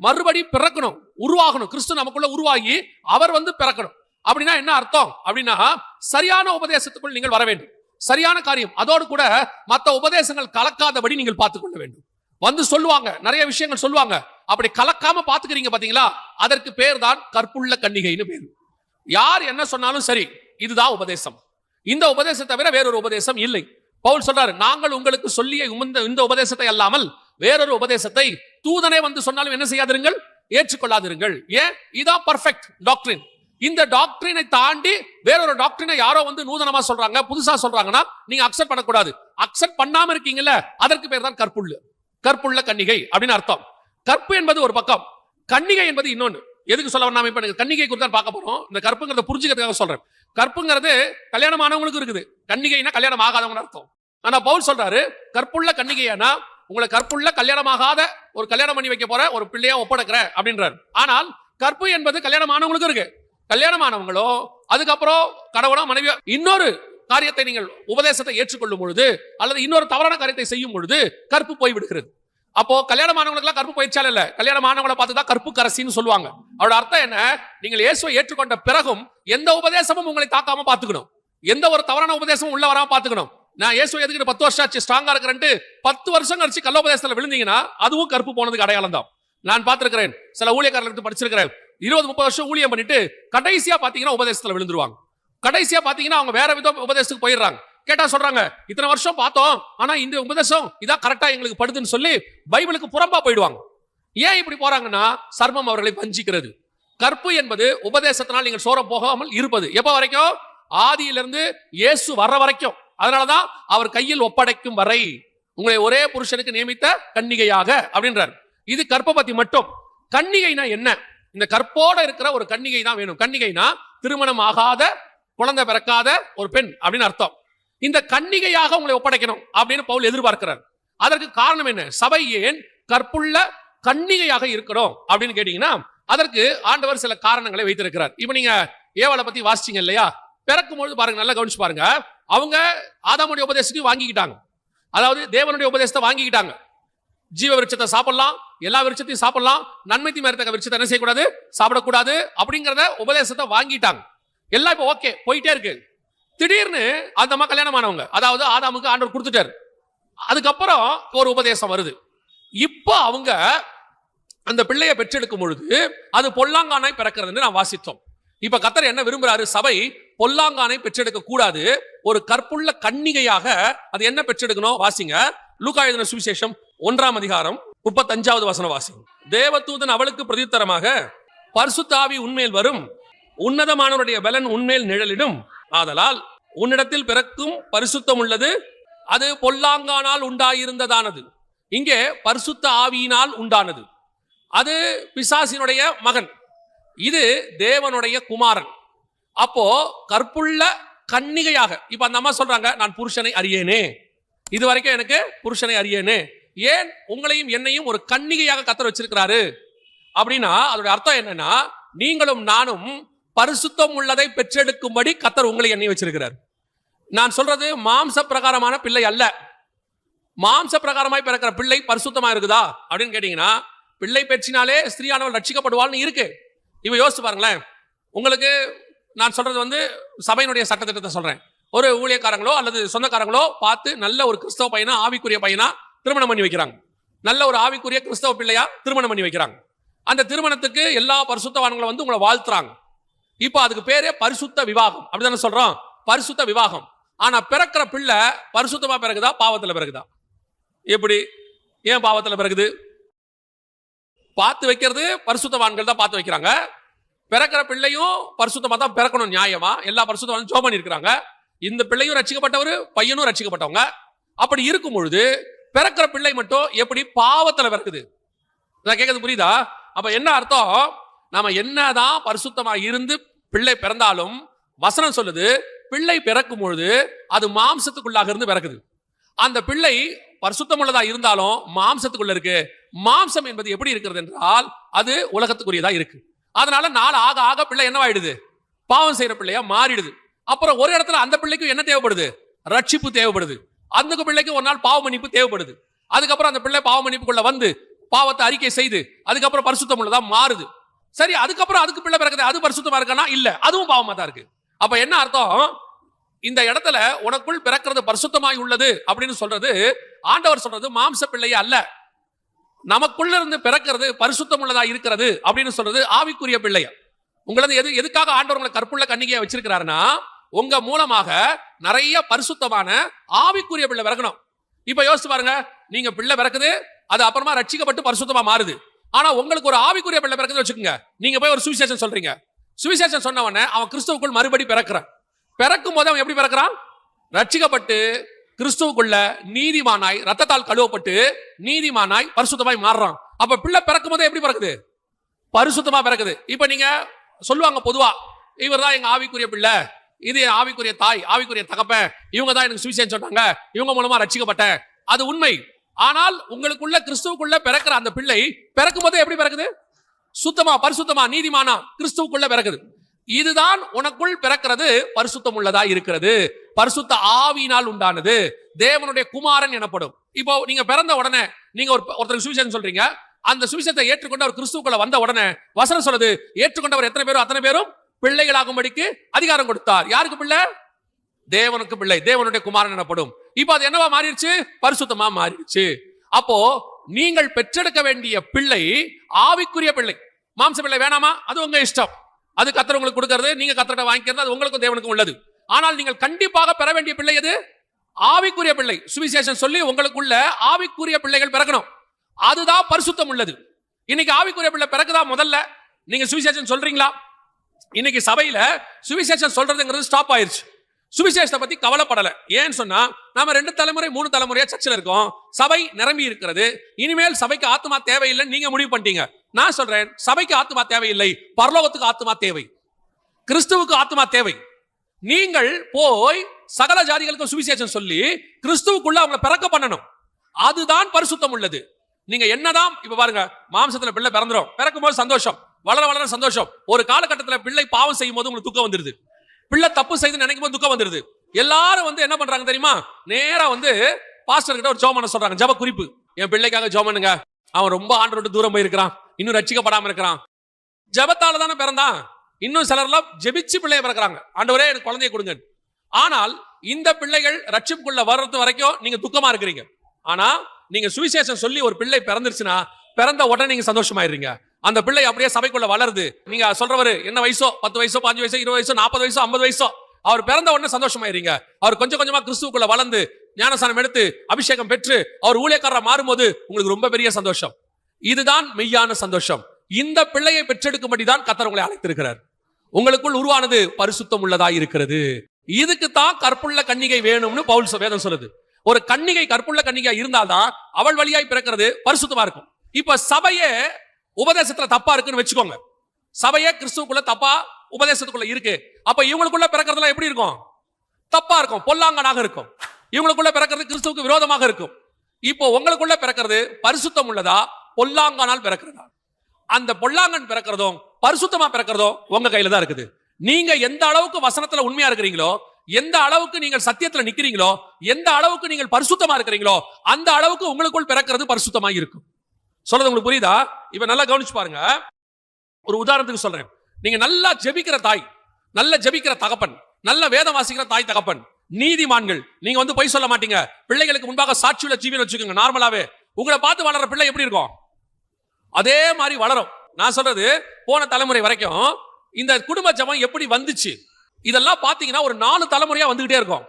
மறுபடி பிறக்கணும், உருவாகணும். கிறிஸ்து நமக்குள்ள உருவாகி அவர் வந்து பிறக்கணும். அப்படின்னா என்ன அர்த்தம் அப்படின்னா, சரியான உபதேசத்துக்குள் நீங்கள் வர வேண்டும், சரியான காரியம். அதோடு கூட மற்ற உபதேசங்கள் கலக்காதபடி நீங்கள் பார்த்துக் கொள்ள வேண்டும். வந்து சொல்லுவாங்க, நிறைய விஷயங்கள் சொல்லுவாங்க, அப்படி கலக்காம பாத்துக்கிறீங்க பாத்தீங்களா, அதற்கு பேர் தான் கற்புள்ள கன்னிகைன்னு பேர். யார் என்ன சொன்னாலும் சரி, இதுதான் உபதேசம். இந்த உபதேசத்தை தவிர வேறொரு உபதேசம் இல்லை. பவுல் சொல்றாரு, நாங்கள் உங்களுக்கு சொல்லிய இந்த உபதேசத்தை அல்லாமல் வேறொரு உபதேசத்தை தூதனே வந்து சொன்னாலும் என்ன செய்யாதிருங்கள், ஏற்றுக்கொள்ளாதிருங்கள். ஏன்? இதான் பர்ஃபெக்ட் டாக்டரின். இந்த டாக்டரினை தாண்டி வேறொரு டாக்டரினை யாரோ வந்து நூதனமா சொல்றாங்க, புதுசா சொல்றாங்கன்னா நீங்க அக்செப்ட் பண்ணக்கூடாது. அக்செப்ட் பண்ணாம இருக்கீங்கல்ல, அதற்கு பேர் தான் கற்புள்ள கன்னிகை அப்படின்னு அர்த்தம். கற்பு என்பது ஒரு பக்கம், கன்னிகை என்பது இன்னொன்னு. எதுக்கு சொல்ல நாம இப்ப கன்னிகை குறித்து பார்க்க போறோம். இந்த கற்புங்கிறத புரிஞ்சுக்கிறதுக்காக சொல்றேன். கற்புங்கிறது கல்யாணம் ஆனவங்களுக்கு இருக்குது, கன்னிகைனா கல்யாணம் ஆகாதவங்க அர்த்தம். ஆனா பவுல் சொல்றாரு, கற்புள்ள கன்னிகைனா உங்களை கற்புள்ள கல்யாணமாகாத ஒரு கல்யாணம் பண்ணி வைக்க போற ஒரு பிள்ளையா ஒப்படைக்கிற அப்படின்றாரு. ஆனால் கற்பு என்பது கல்யாணம் ஆனவங்களுக்கு இருக்கு. கல்யாணம் ஆனவங்களோ அதுக்கப்புறம் கணவனோ மனைவியோ இன்னொரு காரியத்தை நீங்கள் உபதேசத்தை ஏற்றுக்கொள்ளும் பொழுது அல்லது இன்னொரு தவறான காரியத்தை செய்யும் பொழுது கற்பு போய்விடுகிறது. அப்போ கல்யாணமானவங்களுக்குலாம் கற்பு பயிற்சியால் இல்ல, கல்யாணமானவங்களை பார்த்துதான் கற்பு கரசின்னு சொல்லுவாங்க. அவரோட அர்த்தம் என்ன, நீங்கள் இயேசுவை ஏற்றுக்கொண்ட பிறகும் எந்த உபதேசமும் உங்களை தாக்காம பாத்துக்கணும், எந்த ஒரு தவறான உபதேசமும் உள்ள வராம பாத்துக்கணும். நான் இயேசுவை எதுக்கிட்டு 10 வருஷம் ஆச்சு, ஸ்ட்ராங்கா இருக்கிறேன்ட்டு 10 வருஷம் கழிச்சு கள்ள உபதேசத்துல விழுந்தீங்கன்னா அதுவும் கற்பு போனதுக்கு அடையாளம் தான். நான் பார்த்திருக்கிறேன், சில ஊழியக்காரர்களுக்கு படிச்சிருக்கிறேன், 20-30 வருஷம் ஊழியம் பண்ணிட்டு கடைசியா பாத்தீங்கன்னா உபதேசத்துல விழுந்துருவாங்க. கடைசியா பாத்தீங்கன்னா அவங்க வேற வித உபதேசத்துக்கு போயிடுறாங்க. கேட்டா சொல்றாங்க, இத்தனை வருஷம் பார்த்தோம், ஆனா இந்த உபதேசம் இதான் கரெக்டா எங்களுக்கு படுதுன்னு சொல்லி பைபிளுக்கு புறம்பா போயிடுவாங்க. ஏன் இப்படி போறாங்கன்னா, சர்மம் அவர்களை வஞ்சிக்கிறது. கற்பு என்பது உபதேசத்தினால் நீங்கள் சோரம் போகாமல் இருப்பது. எப்ப வரைக்கும்? ஆதியிலிருந்து இயேசு வர்ற வரைக்கும். அதனாலதான் அவர் கையில் ஒப்படைக்கும் வரை உங்களை ஒரே புருஷனுக்கு நியமித்த கன்னிகையாக அப்படின்றார். இது கற்பை பத்தி மட்டும். கன்னிகைனா என்ன? இந்த கற்போட இருக்கிற ஒரு கன்னிகை தான் வேணும். கன்னிகைனா திருமணம் ஆகாத, குழந்தை பிறக்காத ஒரு பெண் அப்படின்னு அர்த்தம். இந்த கன்னிகையாக உங்களை ஒப்படைக்கணும் அப்படின்னு பவுல் எதிர்பார்க்கிறார். அதற்கு காரணம் என்ன? சபை ஏன் கற்புள்ள கன்னிகையாக இருக்கிறோம் அப்படின்னு கேட்டீங்கன்னா, அதற்கு ஆண்டவர் சில காரணங்களை வைத்திருக்கிறார். இப்ப நீங்க ஏவாளை பத்தி வாசிச்சீங்க இல்லையா? பிறக்கும் பொழுது பாருங்க, நல்லா கவனிச்சு பாருங்க, அவங்க ஆதாமுடைய உபதேசத்தையும் வாங்கிக்கிட்டாங்க. அதாவது தேவனுடைய உபதேசத்தை வாங்கிக்கிட்டாங்க. ஜீவ விருட்சத்தை சாப்பிடலாம், எல்லா விருட்சத்தையும் சாப்பிடலாம், நன்மை தீமை அறியத்தக்க விருட்சத்தை என்ன செய்யக்கூடாது, சாப்பிடக்கூடாது அப்படிங்கிறத உபதேசத்தை வாங்கிட்டாங்க. எல்லாம் இப்போ ஓகே போயிட்டே இருக்கு. திடீர்னு அந்த அம்மா கல்யாணம் ஆனவங்க, அதாவது ஆதாமுக்கு ஆண்டவர் கொடுத்துட்டாரு. அதுக்கப்புறம் ஒரு உபதேசம் வருது. இப்போ அவங்க அந்த பிள்ளையை பெற்றெடுக்கும் பொழுது அது பொல்லாங்கானாய் பிறக்கிறது நான் வாசித்தோம். இப்ப கர்த்தர் என்ன விரும்புறாரு, சபை பொல்லாங்கானை பெற்றெடுக்க கூடாது, ஒரு கற்புள்ள கன்னிகையாக அது என்ன பெற்றெடுக்கணும் வாசிங்க. லூக்கா எழுதின சுவிசேஷம் 1ஆம் அதிகாரம் 35வது வசனம் வாசிங்க. தேவதூதன் அவளுக்கு பிரதியுத்தரமாக, பரிசுத்த ஆவி உன்மேல் வரும், உன்னதமானவருடைய பலன் உன்மேல் நிழலிடும், ஆதலால் உன்னிடத்தில் பிறக்கும் பரிசுத்தம் உள்ளது, அது பொல்லாங்கானால் உண்டாயிருந்ததானது. இங்கே பரிசுத்த ஆவியினால் உண்டானது. அது பிசாசினுடைய மகன், இது தேவனுடைய குமாரன். அப்போ கற்புள்ள கன்னிகையாக இப்ப அந்த அம்மா சொல்றாங்க, நான் புருஷனை அறியேனே, இது வரைக்கும் எனக்கு புருஷனை அறியேனே. ஏன் உங்களையும் என்னையும் ஒரு கன்னிகையாக கர்த்தர் வச்சிருக்கிறாரு அப்படின்னா அதோட அர்த்தம் என்னன்னா, நீங்களும் நானும் பரிசுத்தம் உள்ளதை பெற்றெடுக்கும்படி கர்த்தர் உங்களை என்னை வச்சிருக்கிறார். நான் சொல்றது மாம்ச பிரகாரமான பிள்ளை அல்ல. மாம்ச பிரகாரமாய் பிறக்கிற பிள்ளை பரிசுத்தமா இருக்குதா அப்படின்னு கேட்டீங்கன்னா, பிள்ளை பெற்றினாலே ஸ்திரீயானவள் ரட்சிக்கப்படுவாள்னு இருக்கு. இவ யோசிச்சு பாருங்களேன். உங்களுக்கு நான் சொல்றது சபையினுடைய சட்டத்திட்டத்தை சொல்றேன். ஒரு ஊழியக்காரங்களோ அல்லது சொந்தக்காரங்களோ பார்த்து நல்ல ஒரு கிறிஸ்தவ பையனா, ஆவிக்குரிய பையனா திருமணம் பண்ணி வைக்கிறாங்க. நல்ல ஒரு ஆவிக்குரிய கிறிஸ்தவ பிள்ளையா திருமணம் பண்ணி வைக்கிறாங்க. அந்த திருமணத்துக்கு எல்லா பரிசுத்தவான்களும் உங்களை வாழ்த்துறாங்க. இப்போ அதுக்கு பேரே பரிசுத்த விவாகம், அப்படிதானே சொல்றோம், பரிசுத்த விவாகம். ஆனா பிறக்கிற பிள்ளை பரிசுத்தமா பிறகுதா, பாவத்துல பிறகுதா? எப்படி, ஏன் பாவத்துல பிறகுது? பார்த்து வைக்கிறது பரிசுத்தவான்கள் தான் பார்த்து வைக்கிறாங்க. பிறக்கிற பிள்ளையும் பரிசுத்தமா தான் பிறக்கணும், நியாயமா எல்லா பரிசுத்தவானும் ஜெபம் பண்ணி இருக்கிறாங்க. இந்த பிள்ளையும் ரட்சிக்கப்பட்டவர், பையனும் ரட்சிக்கப்பட்டவங்க. அப்படி இருக்கும் பொழுது பிறக்கிற பிள்ளை மட்டும் எப்படி பாவத்துல பிறக்குது? நான் கேட்கறது புரியுதா? அப்ப என்ன அர்த்தம், நாம என்னதான் பரிசுத்தமா இருந்து பிள்ளை பிறந்தாலும் வசனம் சொல்லுது, பிள்ளை பிறக்கும் பொழுது அது மாம்சத்துக்குள்ளாக இருந்து பிறக்குது. அந்த பிள்ளை பரிசுத்தம் உள்ளதா இருந்தாலும் மாம்சத்துக்குள்ள இருக்கு. மாம்சம் என்பது எப்படி இருக்கிறது என்றால் அது உலகத்துக்குரியதா இருக்கு. அதனால நாள் ஆக ஆக பிள்ளை என்னவாயிடுது, பாவம் செய்யற பிள்ளையா மாறிடுது. அப்புறம் ஒரு இடத்துல அந்த பிள்ளைக்கு என்ன தேவைப்படுது, ரட்சிப்பு தேவைப்படுது. அந்த பிள்ளைக்கு ஒரு நாள் பாவ மன்னிப்பு தேவைப்படுது. அதுக்கப்புறம் அந்த பிள்ளை பாவ மன்னிப்புக்குள்ள வந்து பாவத்தை அறிக்கை செய்து அதுக்கப்புறம் பரிசுத்தம் உள்ளதா மாறுது. சரி, அதுக்கப்புறம் அதுக்கு பிள்ளை பிறகுது, அது பரிசுத்தமா இருக்கானா? இல்ல, அதுவும் பாவமா தான் இருக்கு. அப்ப என்ன அர்த்தம், இந்த இடத்துல உனக்குள் பிறக்கிறது பரிசுத்தமாய் உள்ளது அப்படின்னு சொல்றது ஆண்டவர் சொல்றது மாம்ச பிள்ளையே அல்ல. நமக்குள்ள இருந்து பிறக்கிறது பரிசுத்தம் உள்ளதா இருக்கிறது அப்படின்னு சொல்றது ஆவிக்குரிய பிள்ளைய. உங்களது எதுக்காக ஆண்டவர் உங்களை கற்புள்ள கன்னிகையா வச்சிருக்கிறாருன்னா, உங்க மூலமாக நிறைய பரிசுத்தமான ஆவிக்குரிய பிள்ளை பிறக்கணும். இப்ப யோசிச்சு பாருங்க, நீங்க பிள்ளை பிறக்குது, அது அப்புறமா ரட்சிக்கப்பட்டு பரிசுத்தமா மாறுது. ஆனா உங்களுக்கு ஒரு ஆவிக்குரிய பிள்ளை பிறக்குது வச்சுக்கோங்க. நீங்க போய் ஒரு சுவிசேஷம் சொல்றீங்க, சுவிசேஷம் சொன்ன உடனே அவன் கிறிஸ்துவுக்குள் மறுபடி பிறக்கிறான். பிறக்கும் போது அவன் எப்படி பிறக்கிறான், ரட்சிக்கப்பட்டு கிறிஸ்துவுக்குள்ள நீதிமானாய், ரத்தத்தால் கழுவப்பட்டு நீதிமானாய் பரிசுத்தமாய் மாறுறான். அப்ப பிள்ளை பிறக்கும் போது எப்படி பிறக்குது, பரிசுத்தமா பிறக்குது. இப்ப நீங்க சொல்லுவாங்க பொதுவா, இவர் தான் எங்க ஆவிக்குரிய பிள்ளை, இது ஆவிக்குரிய தாய், ஆவிக்குரிய தகப்பன், இவங்க தான் எனக்கு சுவிசேஷம் சொன்னாங்க, இவங்க மூலமா ரட்சிக்கப்பட்டேன். அது உண்மை. ஆனால் உங்களுக்குள்ள கிறிஸ்துவுக்குள்ள பிறக்கிற அந்த பிள்ளை பிறக்கும் போது எப்படி பிறக்குது, சுத்தமா பரிசுத்தமா நீதிமானா கிறிஸ்துவுக்குள்ள பிறக்குது. இதுதான் உனக்குள் பிறக்கிறது பரிசுத்தம் உள்ளதா இருக்கிறது, பரிசுத்த ஆவியினால் உண்டானது, தேவனுடைய குமாரன் எனப்படும். இப்போ நீங்க பிறந்த உடனே நீங்க ஒருத்தருக்கு சுவிசேஷம் சொல்றீங்க, அந்த சுவிசேஷத்தை ஏற்றுக்கொண்டு அவர் கிறிஸ்துவுக்குள்ள வந்த உடனே வசனம் சொல்லுது, ஏற்றுக்கொண்டவர் எத்தனை பேரும் அத்தனை பேரும் பிள்ளைகளாகும்படிக்கு அதிகாரம் கொடுத்தார். யாருக்கு பிள்ளை, தேவனுக்கு பிள்ளை, தேவனுடைய குமாரன் எனப்படும். இப்ப அது என்னவா மாறிடுச்சு, பரிசுத்தமா மாறிடுச்சு. அப்போ நீங்கள் பெற்றெடுக்க வேண்டிய பிள்ளை ஆவிக்குரிய பிள்ளை. மாம்ச பிள்ளை வேணாமா, அது உங்க இஷ்டம், அது கர்த்தர் உங்களுக்கு கொடுக்கிறது, நீங்க கர்த்தர்ட்ட வாங்கிக்கிறது, அது உங்களுக்கும் தேவனுக்கும் உள்ளது. ஆனால் நீங்கள் கண்டிப்பாக பெற வேண்டிய பிள்ளை எது, ஆவிக்குரிய பிள்ளை. சுவிசேஷம் சொல்லி உங்களுக்குள்ள ஆவிக்குரிய பிள்ளைகள் பிறக்கணும், அதுதான் பரிசுத்தம் உள்ளது. இன்னைக்கு ஆவிக்குரிய பிள்ளை பிறக்குதா? முதல்ல நீங்க சுவிசேஷம் சொல்றீங்களா? இன்னைக்கு சபையில சுவிசேஷம் சொல்றதுங்கிறது ஸ்டாப் ஆயிருச்சு. சுவிசேஷத்தை பத்தி கவலைப்படல. ஏன்னு சொன்னா நாம 2 தலைமுறை 3 தலைமுறையா சர்ச்சில் இருக்கோம், சபை நிரம்பி இருக்கிறது, இனிமேல் சபைக்கு ஆத்துமா தேவையில்லைன்னு நீங்க முடிவு பண்ணிட்டீங்க. நான் சொல்றேன், சபைக்கு ஆத்துமா தேவையில்லை, பரலோகத்துக்கு ஆத்துமா தேவை, கிறிஸ்துவுக்கு ஆத்துமா தேவை. நீங்கள் போய் சகல ஜாதிகளுக்கு சுவிசேஷம் சொல்லி கிறிஸ்துவுக்குள்ள அவங்களை பிறக்க பண்ணணும், அதுதான் பரிசுத்தம் உள்ளது. நீங்க என்னதான் இப்ப பாருங்க, மாம்சத்துல பிள்ளை பிறந்துரும், பிறக்கும் போது சந்தோஷம், வளர வளர சந்தோஷம். ஒரு காலகட்டத்தில் பிள்ளை பாவம் செய்யும் போது உங்களுக்கு துக்கம் வந்துருது, பிள்ளை தப்பு செய்து நினைக்கும் போது துக்கம் வந்துருது. எல்லாரும் என்ன பண்றாங்க தெரியுமா, நேரா பாஸ்டர் கிட்ட ஒரு ஜெபம் பண்ண சொல்றாங்க. ஜெப குறிப்பு, என் பிள்ளைக்காக ஜெபம் பண்ணுங்க, அவன் ரொம்ப ஆண்டவரை விட்டு தூரம் போயிருக்கிறான், இன்னும் ரட்சிக்கப்படாம இருக்கிறான். ஜெபத்தால தானே பிறந்தான். இன்னும் சிலர்லாம் ஜெபிச்சு பிள்ளைய பிறக்கிறாங்க, ஆண்டவரே எனக்கு குழந்தைய கொடுங்க. ஆனால் இந்த பிள்ளைகள் ரட்சிப்புக்குள்ள வர்றது வரைக்கும் நீங்க துக்கமா இருக்கிறீங்க. ஆனா நீங்க சுவிசேஷம் சொல்லி ஒரு பிள்ளை பிறந்துருச்சுன்னா பிறந்த உடனே நீங்க சந்தோஷமாயிருங்க. அந்த பிள்ளை அப்படியே சபைக்குள்ள வளருது. நீங்க சொல்றவரு என்ன வயசோ, 10 வயசோ, 5 வயசோ, 20 வயசோ, 40 வயசோ, 50 வயசோ, அவர் பிறந்த உடனே சந்தோஷமாயிருங்க. அவர் கொஞ்சம் கொஞ்சமா கிறிஸ்துவுக்குள்ள வளர்ந்து ஞானஸ்நானம் எடுத்து அபிஷேகம் பெற்று அவர் ஊழியக்காரரா மாறும்போது உங்களுக்கு ரொம்ப பெரிய சந்தோஷம். இதுதான் மெய்யான சந்தோஷம். இந்த பிள்ளையை பெற்றெடுக்கும்படி தான் கர்த்தர் உங்களை அழைத்திருக்கிறார். உங்களுக்குள் உருவானது பரிசுத்தம் உள்ளதா இருக்கிறது. இதுக்கு தான் கற்புள்ள கன்னிகை வேணும்னு பவுல் வேதம் சொல்லுது. ஒரு கன்னிகை கற்புள்ள கன்னிகா இருந்தால்தான் அவள் வழியாய் பிறக்கிறது பரிசுத்தமா இருக்கும். இப்ப சபையே உபதேசத்துல தப்பா இருக்குன்னு வச்சுக்கோங்க. சபையே கிறிஸ்துவுக்குள்ள தப்பா உபதேசத்துக்குள்ள இருக்கு. அப்ப இவங்களுக்குள்ள பிறக்கிறதுலாம் எப்படி இருக்கும்? தப்பா இருக்கும், பொல்லாங்கனாக இருக்கும். இவங்களுக்குள்ள பிறக்கிறது கிறிஸ்துவுக்கு விரோதமாக இருக்கும். இப்போ உங்களுக்குள்ள பிறக்கிறது பரிசுத்தம் உள்ளதா, பொல்லாங்கனால் பிறக்கிறதா? அந்த பொல்லாங்கன் பிறக்கிறதும் பரிசுத்தமா பிறக்கிறதும் உங்க கையில தான் இருக்குது. நீங்க எந்த அளவுக்கு வசனத்துல உண்மையா இருக்கிறீங்களோ, எந்த அளவுக்கு நீங்கள் சத்தியத்துல நிக்கிறீங்களோ, எந்த அளவுக்கு நீங்கள் பரிசுத்தமா இருக்கிறீங்களோ, அந்த அளவுக்கு உங்களுக்குள் பிறக்கிறது பரிசுத்தமா இருக்கும். சொல்றது உங்களுக்கு புரியுதா? இப்ப நல்லா கவனிச்சு பாருங்க. ஒரு உதாரணத்துக்கு சொல்றேன். நீங்க நல்லா ஜெபிக்கிற தாய், நல்ல ஜெபிக்கிற தகப்பன், நல்ல வேதம் வாசிக்கிற தாய் தகப்பன், நீதிமான்கள், நீங்க வந்து பொய் சொல்ல மாட்டீங்க, பிள்ளைகளுக்கு முன்பாக சாட்சியுள்ள ஜீவன் வச்சுக்கோங்க. நார்மலாவே உங்களை பார்த்து வளர்ற பிள்ளை எப்படி இருக்கும் அதே மாதிரி வளரும். நான் சொல்றது போன தலைமுறை வரைக்கும் இந்த குடும்ப ஜெபம் எப்படி வந்துச்சு இதெல்லாம் பாத்தீங்கன்னா ஒரு 4 தலைமுறையா வந்துகிட்டே இருக்கும்.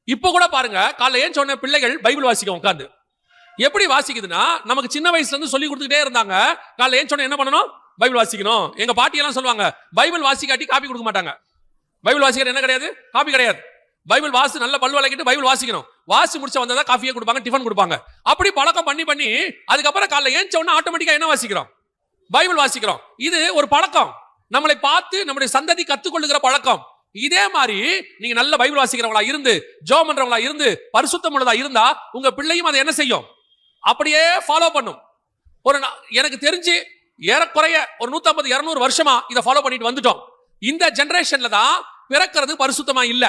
இப்ப கூட பாருங்க, காலைல ஏன் சொன்ன பிள்ளைகள் பைபிள் வாசிக்க உட்காந்து எப்படி வாசிக்குதுன்னா, நமக்கு சின்ன வயசுல இருந்து சொல்லி கொடுத்துட்டே இருந்தாங்க. காலைல ஏன் சொன்ன என்ன பண்ணணும்? பைபிள் வாசிக்கணும். எங்க பாட்டி எல்லாம் சொல்லுவாங்க, பைபிள் வாசிக்காட்டி காப்பி கொடுக்க மாட்டாங்க. பைபிள் வாசிக்கிற என்ன கிடையாது, காப்பி கிடையாது. பைபிள் வாசி நல்ல பல் விளக்கிட்டு பைபிள் வாசிக்கணும். வாசி முடிச்ச வந்தா காஃபியே கொடுப்பாங்க, டிஃபன் கொடுப்பாங்க. அப்படி பழக்கம் பண்ணி பண்ணி அதுக்கப்புறம் காலைல ஏன் சொன்ன ஆட்டோமேட்டிக்கா என்ன வாசிக்கிறோம்? பைபிள் வாசிக்கிறோம். இது ஒரு பழக்கம், நம்மளை பார்த்து நம்முடைய சந்ததி கத்துக்கொள்ளுகிற பழக்கம். இதே மாதிரி நீங்க நல்ல பைபிள் வாசிக்கிறவங்களா இருந்து, ஜெபம் பண்றவங்களா இருந்து, பரிசுத்தம் உள்ளதா இருந்தா உங்க பிள்ளையும் அதை என்ன செய்யும்? அப்படியே ஃபாலோ பண்ணும். எனக்கு தெரிஞ்சு ஏறக்குறைய ஒரு 150-200 வருஷமா இதை ஃபாலோ பண்ணிட்டு வந்துட்டோம். இந்த ஜெனரேஷன்ல தான் பிறக்கிறது பரிசுத்தமா இல்ல.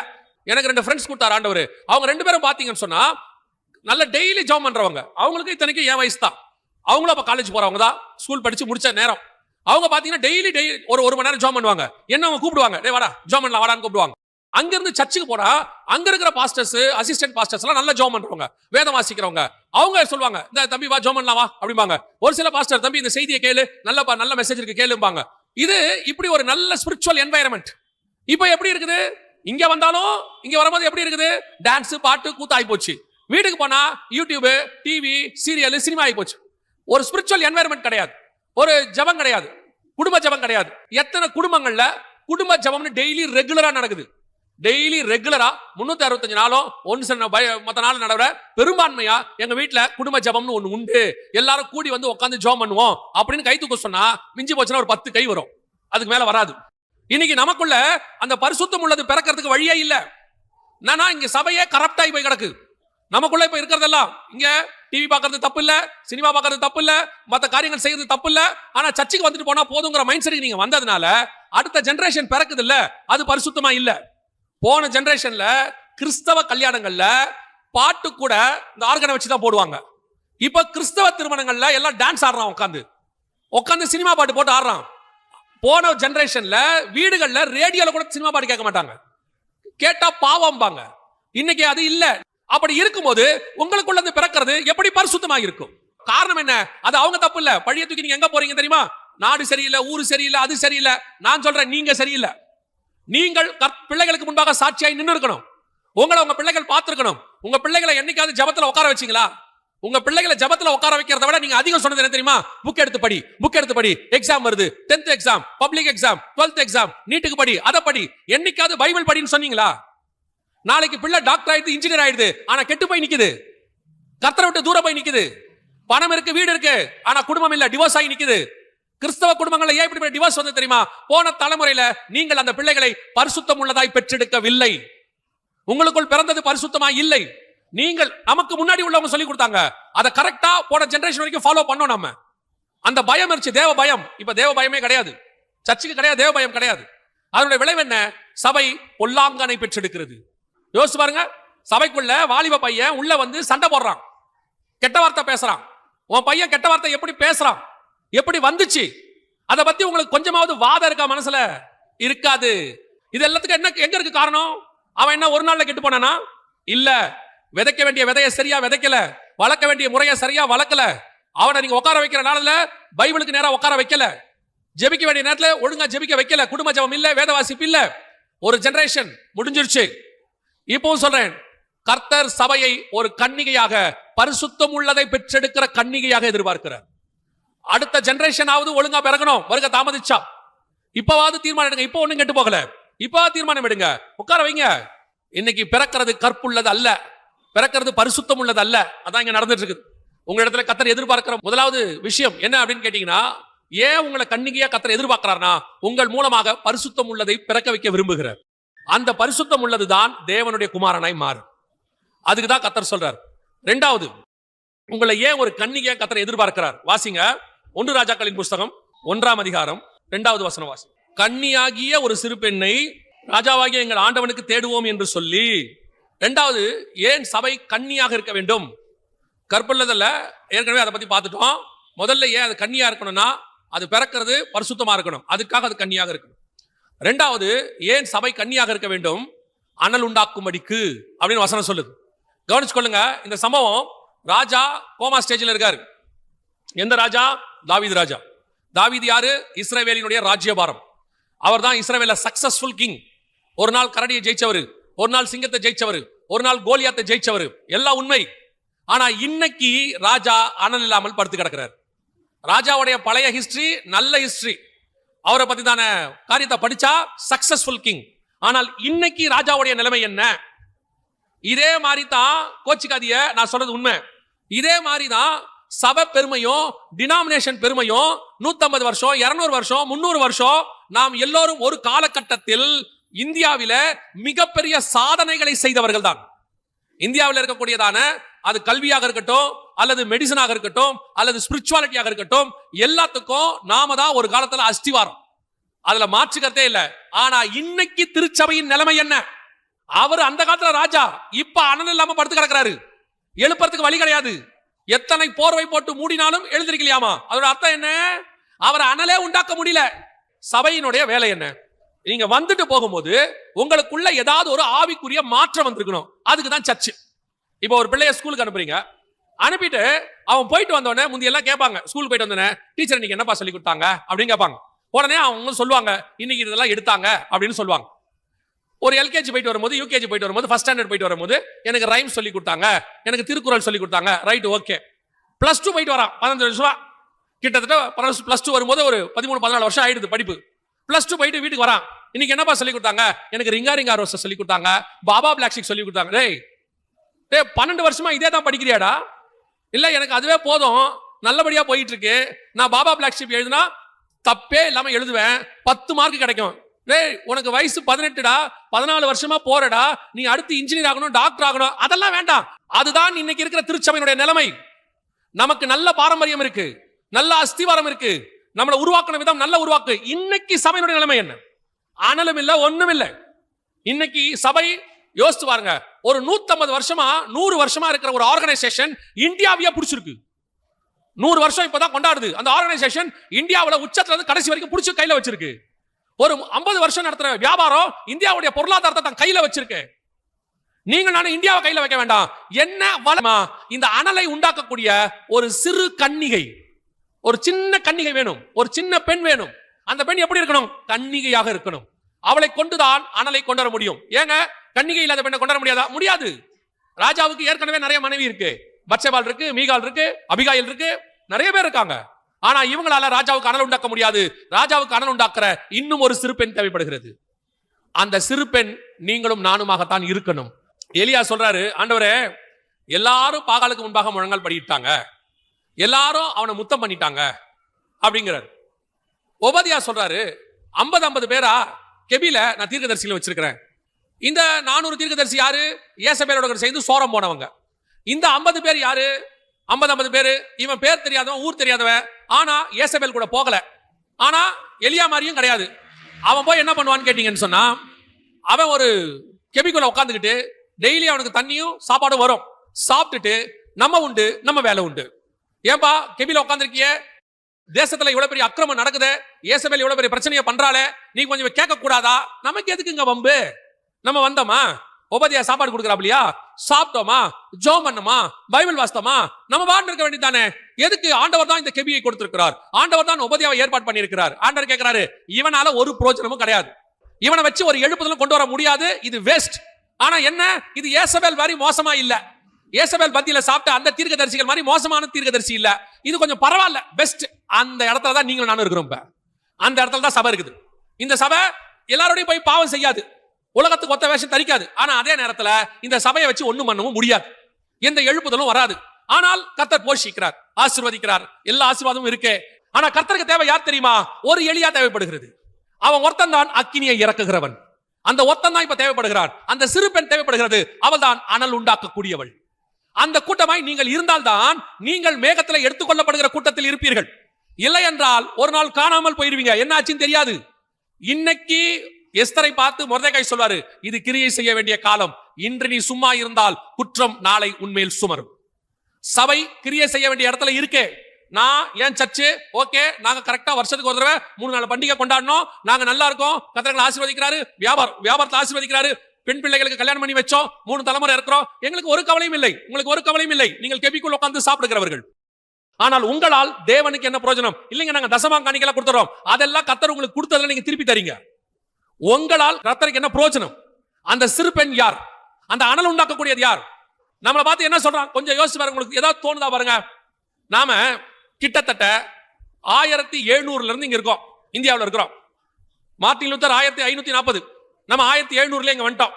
எனக்கு 2 ஃப்ரெண்ட்ஸ் கொடுத்தாரு ஆண்டவர். அவங்க 2 பேரும் பாத்தீங்கன்னு சொன்னா நல்ல டெய்லி ஜெபம் பண்றவங்க. அவங்களுக்கு இத்தனைக்கு என் வயசு தான். அவங்களும் அப்ப காலேஜ் போறவங்க தான், ஸ்கூல் படிச்சு முடிச்ச நேரம். அவங்க பாத்தீங்கன்னா டெய்லி ஒரு மணி நேரம் ஜெபம் பண்ணுவாங்க. என்ன அவங்க கூப்பிடுவாங்க, டேய் வாடா ஜெபம் பண்ணலாம் வாடான்னு கூப்பிடுவாங்க. அங்க இருந்து சர்ச்சுக்கு போனா அங்க இருக்கிற பாஸ்டர்ஸ், அசிஸ்டன்ட் பாஸ்டர்ஸ் எல்லாம் நல்ல ஜெபம் பண்றவங்க, வேதம் வாசிக்கிறவங்க. அவங்க சொல்லுவாங்க, இந்த தம்பி வா ஜெபம் பண்ணலாம் வா அப்படிம்பாங்க. ஒரு சில பாஸ்டர், தம்பி இந்த செய்தியை கேளு, நல்ல மெசேஜ் இருக்கு கேளும்பாங்க. இது இப்படி ஒரு நல்ல ஸ்பிரிச்சுவல் என்வாயர்மெண்ட். இப்போ எப்படி இருக்குது? இங்க வந்தாலும் இங்க வரும்போது எப்படி இருக்குது? டான்ஸ், பாட்டு, கூத்து ஆகி போச்சு. வீட்டுக்கு போனா யூடியூப், டிவி, சீரியல், சினிமா ஆகி போச்சு. ஒரு ஸ்பிரிச்சுவல் என்வாயர்மெண்ட் கிடையாது, ஒரு ஜெபம் கிடையாது, குடும்ப ஜெபம் கிடையாது. எத்தனை குடும்பங்கள்ல குடும்ப ஜெபம்னு டெய்லி ரெகுலரா நடக்குது. டெய்லி ரெகுலரா 365 நாளும் மற்ற நாள் நடவர பெரும்பான்மையா எங்க வீட்டுல குடும்ப ஜெபம்னு ஒண்ணு உண்டு. எல்லாரும் கூடி வந்து உட்காந்து ஜெபம் பண்ணுவோம் அப்படின்னு கை தூக்க சொன்னா மிஞ்சி போச்சுன்னா ஒரு 10 கை வரும், அதுக்கு மேல வராது. இன்னைக்கு நமக்குள்ள அந்த பரிசுத்தம் உள்ளது பிறக்கிறதுக்கு வழியே இல்ல. நானா இங்க சபையே கரப்டாகி போய் கிடக்கு. நமக்குள்ள இப்ப இருக்கிறதெல்லாம், இங்க டிவி பாக்குறது தப்பு இல்ல, சினிமா பாக்குறது தப்பு இல்ல, மத்த காரியங்கள் செய்யறது தப்பு இல்ல. ஆனா சர்ச்சுக்கு வந்துட்டு போனா போதுங்கிற மைண்ட் செட்டுக்கு நீங்க வந்ததுனால அடுத்த ஜெனரேஷன் பிறக்குது இல்ல, அது பரிசுத்தமா இல்ல. போன ஜெனரேஷன்ல கிறிஸ்தவ கல்யாணங்கள்ல பாட்டு கூட இந்த ஆர்கனை வச்சுதான் போடுவாங்க. இப்ப கிறிஸ்தவ திருமணங்கள்ல எல்லாம் டான்ஸ் ஆடுறான், உட்காந்து சினிமா பாட்டு போட்டு ஆடுறான். போன ஜெனரேஷன்ல வீடுகள்ல ரேடியோல கூட சினிமா பாட்டு கேட்க மாட்டாங்க, கேட்டா பாவம்பாங்க. இன்னைக்கு அது இல்ல. அப்படி இருக்கும்போது உங்களுக்குள்ள பிறக்கிறது எப்படி பரிசுத்தமா இருக்கும்? காரணம் என்ன? அது அவங்க தப்பு இல்ல. பழைய தூக்கி நீங்க எங்க போறீங்க தெரியுமா? நாடு சரியில்லை, ஊரு சரியில்லை, அது சரியில்லை. நான் சொல்றேன், நீங்க சரியில்லை. நீங்கள் பிள்ளைகளுக்கு முன்பாக சாட்சியாய் நின்று இருக்கணும். உங்களை உங்க பிள்ளைகள் பார்த்திருக்கணும். உங்க பிள்ளைகளை என்னைக்காவது ஜெபத்துல உட்கார வச்சீங்களா? உங்க பிள்ளைகளை ஜெபத்துல உட்கார வைக்கிறத விட நீங்க அதிகம் சொன்னது என்ன தெரியுமா? புக் எடுத்து படி, எக்ஸாம் வருது, 10th exam, public exam, 12th exam, நீட்டுக்கு படி, அதை படி. என்னைக்காவது பைபிள் படின்னு சொன்னீங்களா? நாளைக்கு பிள்ளை டாக்டர் ஆயிடுது, இன்ஜினியர் ஆயிடுது, ஆனா கெட்டு போய் நிக்குது, கர்த்தரை விட்டு தூரம் போய் நிக்குது. பணம் இருக்கு, வீடு இருக்கு, ஆனா குடும்பம் இல்ல, டிவோர்ஸ் ஆகி நிக்குது. கிறிஸ்தவ குடும்பங்கள்ல ஏன் இப்படி டிவோர்ஸ் வந்து தெரியுமா? போன தலைமுறையில நீங்கள் அந்த பிள்ளைகளை பரிசுத்தம் உள்ளதாய் பெற்றெடுக்கவில்லை. உங்களுக்குள் பிறந்தது பரிசுத்தமா இல்லை. நீங்கள் நமக்கு முன்னாடி உள்ளவங்க சொல்லி கொடுத்தாங்க, அதை கரெக்டா போன ஜெனரேஷன் வரைக்கும் ஃபாலோ பண்ணோம். நம்ம அந்த பயம் இருந்துச்சு, தேவ பயம். இப்ப தேவ பயமே கிடையாது, சர்ச்சுக்கு கிடையாது, தேவ பயம் கிடையாது. அதனுடைய விளைவு என்ன? சபை பொல்லாங்கனை பெற்றெடுக்கிறது. யோசிச்சு பாருங்க, சபைக்குள்ள வாலிப பையன் உள்ள வந்து சண்டை போடுறான். கெட்ட வார்த்தை பேசுறான், உன் பையன் கெட்ட வார்த்தை எப்படி பேசுறான், எப்படி வந்துச்சு, அதை பத்தி உங்களுக்கு கொஞ்சமாவது வாதம் இருக்கா? மனசுல இருக்காது. இது எல்லாத்துக்கும் என்ன எங்க இருக்கு காரணம்? அவன் என்ன ஒரு நாள்ல கெட்டு போனானா? இல்ல. விதைக்க வேண்டிய விதையை சரியா விதைக்கல, வளர்க்க வேண்டிய முறையை சரியா வளர்க்கல. அவனை நீங்க உட்கார வைக்கிற நாள்ல பைபிளுக்கு நேரா உட்கார வைக்கல, ஜெபிக்க வேண்டிய நேரத்துல ஒழுங்கா ஜெபிக்க வைக்கல, குடும்ப ஜெபம் இல்ல, வேத வாசிப்பு இல்ல. ஒரு ஜெனரேஷன் முடிஞ்சிருச்சு. இப்பவும் சொல்றேன், கர்த்தர் சபையை ஒரு கன்னிகையாக, பரிசுத்தம் உள்ளதை பெற்றெடுக்கிற கன்னிகையாக எதிர்பார்க்கிறார். அடுத்த ஜெனரேஷன் ஆவது ஒழுங்கா பிறக்கணும். வருக தாமதிச்சா இப்பவாவது தீர்மானம் எடுங்க. இப்போ ஒண்ணும் கெட்டு போகல, இப்ப தீர்மானம் எடுங்க, உட்கார வைங்க. இன்னைக்கு பிறக்கிறது கற்புள்ளது அல்ல, பிறக்கிறது பரிசுத்தம் உள்ளது அல்ல. அதான் இங்க நடந்துட்டு இருக்குது. உங்க இடத்துல கர்த்தர் எதிர்பார்க்கிற முதலாவது விஷயம் என்ன அப்படின்னு கேட்டீங்கன்னா, ஏன் உங்களை கன்னிகையா கர்த்தர் எதிர்பார்க்கிறார்னா, உங்கள் மூலமாக பரிசுத்தம் உள்ளதை பிறக்க வைக்க விரும்புகிறார். அந்த பரிசுத்தம் உள்ளதுதான் தேவனுடைய குமாரனாய் மாறும். அதுக்கு தான் கர்த்தர் சொல்றார். இரண்டாவது, உங்களை ஏன் ஒரு கன்னிகையா கர்த்தர் எதிர்பார்க்கிறார்? வாசிங்க 1 ராஜாக்களின் புஸ்தகம் 1ஆம் அதிகாரம் 2வது வசனம் வாசி. கன்னியாகிய ஒரு சிறு பெண்ணை ராஜாவாகிய எங்கள் ஆண்டவனுக்கு தேடுவோம் என்று சொல்லி. இரண்டாவது, ஏன் சபை கன்னியாக இருக்க வேண்டும்? கற்புள்ளதல்ல, ஏற்கனவே அதை பத்தி பார்த்துட்டோம். முதல்ல ஏன் அது கன்னியா இருக்கணும்னா, அது பிறக்கிறது பரிசுத்தமா இருக்கணும், அதுக்காக அது கன்னியாக இருக்கணும். இரண்டாவது, ஏன் சபை கன்னியாக இருக்க வேண்டும்? அனல் உண்டாக்கும்படிக்கு அப்படின்னு வசனம் சொல்லுது. கவனிச்சு கொள்ளுங்க. இந்த சம்பவம், ராஜா கோமா ஸ்டேஜில் இருக்காரு. எந்த ராஜா? தாவீது ராஜா. தாவீது யாரு? இஸ்ரவேலினுடைய ராஜ்யபாரம். அவர் தான் இஸ்ரவேல சக்சஸ்ஃபுல் கிங். ஒரு நாள் கரடியை ஜெயிச்சவர், ஒரு நாள் சிங்கத்தை ஜெயிச்சவர், ஒரு நாள் கோலியாத்தை ஜெயிச்சவர், எல்லாம் உண்மை. ஆனா இன்னைக்கு ராஜா அனல் இல்லாமல் படுத்து கிடக்கிறார். ராஜாவுடைய பழைய ஹிஸ்டரி நல்ல ஹிஸ்டரி, அவரை பத்தி தான காரியத்தை படிச்சா சக்சஸ்ஃபுல் கிங். ஆனால் இன்னைக்கு ராஜாவுடைய நிலைமை என்ன? இதே மாதிரி தான், கோச்சிக்காதிய, நான் சொல்றது உண்மை. இதே மாதிரி தான் சபை பெருமையும் டினாமினேஷன் பெருமையும் 150 வருஷம், 200 வருஷம், 300 வருஷம் நாம் எல்லோரும் ஒரு காலகட்டத்தில் இந்தியாவில மிகப்பெரிய சாதனைகளை செய்தவர்கள் தான். இந்தியாவில் இருக்கக்கூடியதான அது கல்வியாக இருக்கட்டும், அல்லது மெடிசனாக இருக்கட்டும், அல்லது ஸ்பிரிச்சுவாலிட்டியாக இருக்கட்டும், எல்லாத்துக்கும் நாம தான் ஒரு காலத்துல அஸ்திவாரம். அதுல மாற்றுக்கிறதே இல்லை. ஆனா இன்னைக்கு திருச்சபையின் நிலைமை என்ன? அவர் அந்த காலத்துல ராஜா, இப்ப அனல் இல்லாம படுத்து கிடக்கிறாரு. எழுப்புறதுக்கு வழி கிடையாது. எத்தனை போர்வை போட்டு மூடினாலும் எழுந்திருக்கலையாமா. அதோட அர்த்தம் என்ன? அவர் அனலே உண்டாக்க முடியல. சபையினுடைய வேலை என்ன? நீங்க வந்துட்டு போகும்போது உங்களுக்குள்ள ஏதாவது ஒரு ஆவிக்குரிய மாற்றம் வந்திருக்கணும். அதுக்கு தான் சர்ச். இப்போ ஒரு பிள்ளைய ஸ்கூலுக்கு அனுப்புறீங்க, அனுப்பிட்டு அவன் போயிட்டு வந்தோடனே முந்தி எல்லாம் கேட்பாங்க, ஸ்கூல் போயிட்டு வந்தோடனே டீச்சர் இன்னைக்கு என்னப்பா சொல்லி கொடுத்தாங்க அப்படின்னு கேட்பாங்க. உடனே அவங்க சொல்லுவாங்க, இன்னைக்கு இதெல்லாம் எடுத்தாங்க அப்படின்னு சொல்லுவாங்க. ஒரு எல்கேஜி போயிட்டு வரும்போது, யூகேஜி போயிட்டு வரும்போது, ஃபர்ஸ்ட் ஸ்டாண்டர்ட் போயிட்டு வரும்போது எனக்கு ரைம் சொல்லி கொடுத்தாங்க, எனக்கு திருக்குறள் சொல்லி கொடுத்தாங்க. Right, okay. +2 போயிட்டு வரான், 15 வருஷம் கிட்டத்தட்ட. +2 வரும்போது ஒரு 13-14 வருஷம் ஆயிடுது படிப்பு. +2 போயிட்டு வீட்டுக்கு வரான், இன்னைக்கு என்னப்பா சொல்லி கொடுத்தாங்க? எனக்கு ரிங்கா ரோஸை சொல்லி கொடுத்தாங்க, பாபா பிளாக் ஷிக் சொல்லி கொடுத்தாங்க. டேய் 12 வருஷமா இதே தான் படிக்கிறியாடா? இல்ல எனக்கு அதுவே போதும், நல்லபடியா போயிட்டு இருக்கு, நான் பாபா பிளாக் ஷிப் எழுதுனா தப்பே இல்லாம எழுதுவேன், 10 மார்க் கிடைக்கும். டேய் உனக்கு வயசு 18டா, 14 வருஷமா போறடா, நீ அடுத்து இன்ஜினியர் ஆகணும், டாக்டர் ஆகணும், அதெல்லாம் வேண்டாம். அதுதான் இன்னைக்கு இருக்கிற திருச்சபையினுடைய நிலைமை. நமக்கு நல்ல பாரம்பரியம் இருக்கு, நல்ல அஸ்திவாரம் இருக்கு, நம்மளை உருவாக்கின விதம் நல்ல உருவாக்கு. இன்னைக்கு சபையினுடைய நிலைமை என்ன? அனலும் இல்ல, ஒண்ணும் இல்ல. இன்னைக்கு சபை யோசிச்சு பாருங்க, ஒரு 150 வருஷமா 100 வருஷமா இருக்கிற ஒரு ஆர்கனைசேஷன் இந்தியாவையே பிடிச்சிருக்கு. 100 வருஷம் இப்பதான் கொண்டாடுது. அந்த ஆர்கனைசேஷன் இந்தியாவில் உச்சத்துல இருந்து கடைசி வரைக்கும் பிடிச்சி கையில வச்சிருக்கு. ஒரு 50 வருஷம் நடத்துற வியாபாரம் இந்தியாவுடைய பொருளாதாரத்தை தன் கையில வச்சிருக்கு. நீங்க நானும் இந்தியாவை கையில வைக்க வேண்டாம். என்ன வளமா? இந்த அனலை உண்டாக்கக்கூடிய ஒரு சிறு கன்னிகை, ஒரு சின்ன கன்னிகை வேணும், ஒரு சின்ன பெண் வேணும். அந்த பெண் எப்படி இருக்கணும்? கன்னிகையாக இருக்கணும். அவளை கொண்டுதான் அனலை கொண்டு வர முடியும். ஏங்க கன்னிகை இல்லாத பெண்ணை கொண்டு வர முடியாதா? முடியாது. ராஜாவுக்கு ஏற்கனவே நிறைய மனைவி இருக்கு, பத்சேபாள் இருக்கு, மீகால் இருக்கு, அபிகாயில் இருக்கு, நிறைய பேர் இருக்காங்க. ஆனா இவங்களால ராஜாவுக்கு அனல் உண்டாக்க முடியாது. ராஜாவுக்கு அனல் உண்டாக்குற இன்னும் ஒரு சிறு பெண் தேவைப்படுகிறது. அந்த சிறு பெண் நீங்களும் நானுமாகத்தான் இருக்கணும். எலியா சொல்றாரு, ஆண்டவரே எல்லாரும் பாகாலுக்கு முன்பாக முழங்கால் படிட்டாங்க, எல்லாரும் அவனை முத்தம் பண்ணிட்டாங்க அப்படிங்கிறாரு. ஒபதியா சொல்றாரு, 50 பேரா கெபில நான் தீர்க்கதரிசிகளை வச்சிருக்கிறேன். இந்த 400 தீர்க்கதரிசி யாரு? ஏசபேலோட சேர்ந்து சோரம் போனவங்க. இந்த 50 பேர் யாரு? 50 பேரு இவன் பேர் தெரியாதவன், ஊர் தெரியாதவன். ஆனா ஏசபேல் கூட போகல. ஆனா எலியா மாதிரியும் கிடையாது. அவன் போய் என்ன பண்ணுவான்னு கேட்டீங்கன்னு சொன்னா, அவன் ஒரு கெபிக்குள்ள உட்காந்துக்கிட்டு டெய்லி அவனுக்கு தண்ணியும் சாப்பாடும் வரும். சாப்பிட்டுட்டு நம்ம உண்டு, நம்ம வேலை உண்டு. ஏன்பா கெபில உட்கார்ந்திருக்கியே, தேசத்துல இவ்வளவு பெரிய அக்கிரமம் நடக்குது, இயேசபேல் இவ்வளவு பெரிய பிரச்சனையை பண்றாளே, நீ கொஞ்சம் கேட்க கூடாதா? நமக்கு எதுக்குங்க வம்பு? நம்ம வந்தோமா, உபதியா சாப்பாடு கொடுக்குறாப்லையா, சாப்பிட்டோமா, ஜோம் பண்ணோமா, பைபிள் வாசித்தோமா, நம்ம பாட்டு இருக்க வேண்டியதானே. எதுக்கு? ஆண்டவர் தான் இந்த கெபியை கொடுத்திருக்கிறார், ஆண்டவர் தான் உபதியாவை ஏற்பாடு பண்ணியிருக்கிறார். ஆண்டவர் கேட்கிறாரு, இவனால ஒரு பிரயோஜனமும் கிடையாது, இவனை வச்சு ஒரு எழுப்புதலும் கொண்டு வர முடியாது, இது வேஸ்ட். ஆனா என்ன, இது இயேசபேல் மாதிரி மோசமா இல்ல, இயேசபேல் பந்தியில சாப்பிட்ட அந்த தீர்க்கதரிசிகள் மாதிரி மோசமான தீர்க்கதரிசி இல்ல, இது கொஞ்சம் பரவாயில்ல, பெஸ்ட். அந்த இடத்துல தான் நீங்களும் நானும் இருக்கிறோம். அந்த இடத்துல தான் சபை இருக்குது. இந்த சபை எல்லாரோடையும் போய் பாவம் செய்யாது, உலகத்துக்கு ஒத்த வேஷம் தரிக்காது. ஆனா அதே நேரத்துல இந்த சபையை வச்சு ஒண்ணும் பண்ணவும் முடியாது, எந்த எழுப்புதலும் வராது. ஆனால் கர்த்தர் போஷிக்கிறார், ஆசீர்வதிக்கிறார், எல்லா ஆசீர்வாதமும் இருக்கு. ஆனா கர்த்தருக்கு தேவை யார் தெரியுமா? ஒரு எலியா தேவைப்படுகிறது. அவன் ஒருத்தன் தான் அக்கினியை இறக்குகிறவன், அந்த ஒருத்தன் தான் இப்ப தேவைப்படுகிறார். அந்த சிறு பெண் தேவைப்படுகிறது, அவள் தான் அனல் உண்டாக்கக்கூடியவள். அந்த கூட்டமாய் நீங்கள் இருந்தால்தான் நீங்கள் மேகத்தில் எடுத்துக்கொள்ளப்படுகிற கூட்டத்தில் இருப்பீர்கள். இல்லை என்றால் ஒரு நாள் காணாமல் போயிருவீங்க, என்ன ஆச்சுன்னு தெரியாது. இன்னைக்கு எஸ்தரை பார்த்து மொர்தெகாய் சொல்வாரு, இது கிரியை செய்ய வேண்டிய காலம், இன்று நீ சும்மா இருந்தால் குற்றம் நாளை உன்மேல் சுமரும். சபை கிரியை செய்ய வேண்டிய இடத்துல இருக்கே. நான் ஏன் சர்ச்சு ஓகே, நாங்க கரெக்டா வருஷத்துக்கு ஒரு தடவை 3 நாள் பண்டிகை கொண்டாடணும், நாங்க நல்லா இருக்கோம், கர்த்தர் ஆசீர்வதிக்கிறாரு, வியாபாரத்தை ஆசீர்வதிக்கிறாரு, பெண் பிள்ளைகளுக்கு கல்யாணம் பண்ணி வச்சோம், 3 தலைமுறை இருக்கிறோம், எங்களுக்கு ஒரு கவலையும் இல்லை, உங்களுக்கு ஒரு கவலையும் இல்லை, நீங்கள் கெபிக்குள் உட்கார்ந்து சாப்பிடுகிறவர்கள். ஆனால் உங்களால் தேவனுக்கு என்ன பிரயோஜனம்? இல்லைங்க, நாங்க தசமா காணிக்கைலாம் கொடுத்துறோம், அதெல்லாம் கர்த்தர் உங்களுக்கு கொடுத்ததுல நீங்க திருப்பி தரீங்க. உங்களால் கர்த்தருக்கு என்ன பிரயோஜனம்? அந்த சிறு பெண் யார்? அந்த அனல் உண்டாக்கக்கூடியது யார்? நம்மளை பார்த்து என்ன சொல்றான்? கொஞ்சம் யோசிச்சு பாருங்க, உங்களுக்கு ஏதாவது தோணுதா பாருங்க. நாம கிட்டத்தட்ட 1700 இருந்து இங்க இருக்கோம், இந்தியாவில் இருக்கிறோம். மார்ட்டின் லூத்தர் 1540, நம்ம 1700 இங்க வந்துட்டோம்.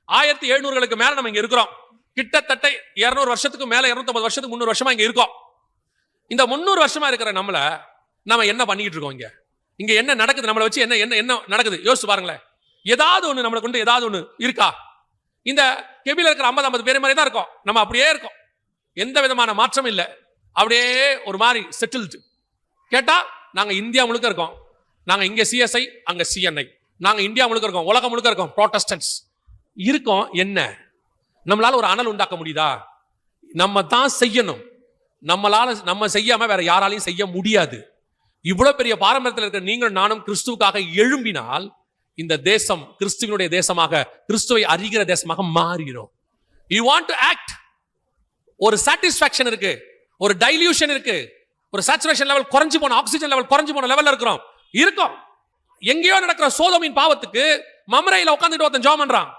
1700களுக்கு மேல நம்ம இங்க இருக்கிறோம். கிட்டத்தட்ட 200 வருஷத்துக்கு மேல, 250 வருஷத்துக்கு 300 வருஷமா இங்க இருக்கோம். இந்த 300 வருஷமா இருக்கிற நம்மள நம்ம என்ன பண்ணிட்டு இருக்கோம்? இங்க என்ன நடக்குது? நம்மளை வச்சு என்ன என்ன என்ன நடக்குது? யோசிச்சு பாருங்களேன். ஏதாவது ஒண்ணு நம்மளை கொண்டு ஏதாவது ஒண்ணு இருக்கா? இந்த கெபில இருக்கிற 50 பேர் மாதிரி தான் இருக்கோம். நம்ம அப்படியே இருக்கோம், எந்த விதமான மாற்றம் இல்லை, அப்படியே ஒரு மாதிரி செட்டில்டு. கேட்டா நாங்க இந்தியா முழுக்க இருக்கோம், நாங்க இங்க சிஎஸ்ஐ, அங்க சிஎன்ஐ, நாங்க இந்தியா முழுக்க இருக்கோம், உலகம் முழுக்க இருக்கோம், புரோட்டஸ்டன்ட்ஸ் இருக்கோம். என்ன நம்மளால ஒரு அனல் உண்டாக்க முடியுதா? நம்ம தான் செய்யணும், நம்ம செய்யாம வேற யாராலையும் செய்ய முடியாது. இவ்வளவு பெரிய பாரம்பரியத்தில் இருக்கிற நீங்கள் நானும் கிறிஸ்துவுக்காக எழும்பினால் இந்த தேசம் கிறிஸ்துவனுடைய தேசமாக, கிறிஸ்துவை அறிகிற தேசமாக மாறிடும். You want to act. ஒரு சாட்டிஸ்பாக்சன் இருக்கு, ஒரு டைல்யூஷன் இருக்கு, ஒரு சேச்சுரேஷன் லெவல் குறைஞ்சு போன, ஆக்சிஜன் லெவல் குறைஞ்சு போன லெவல்ல இருக்கிறோம். எங்கேயோ நடக்கிற சோதோமின் பாவத்துக்கு மம்ரையில உட்கார்ந்துட்டு ஒருத்தன் ஜெபம் பண்றான்,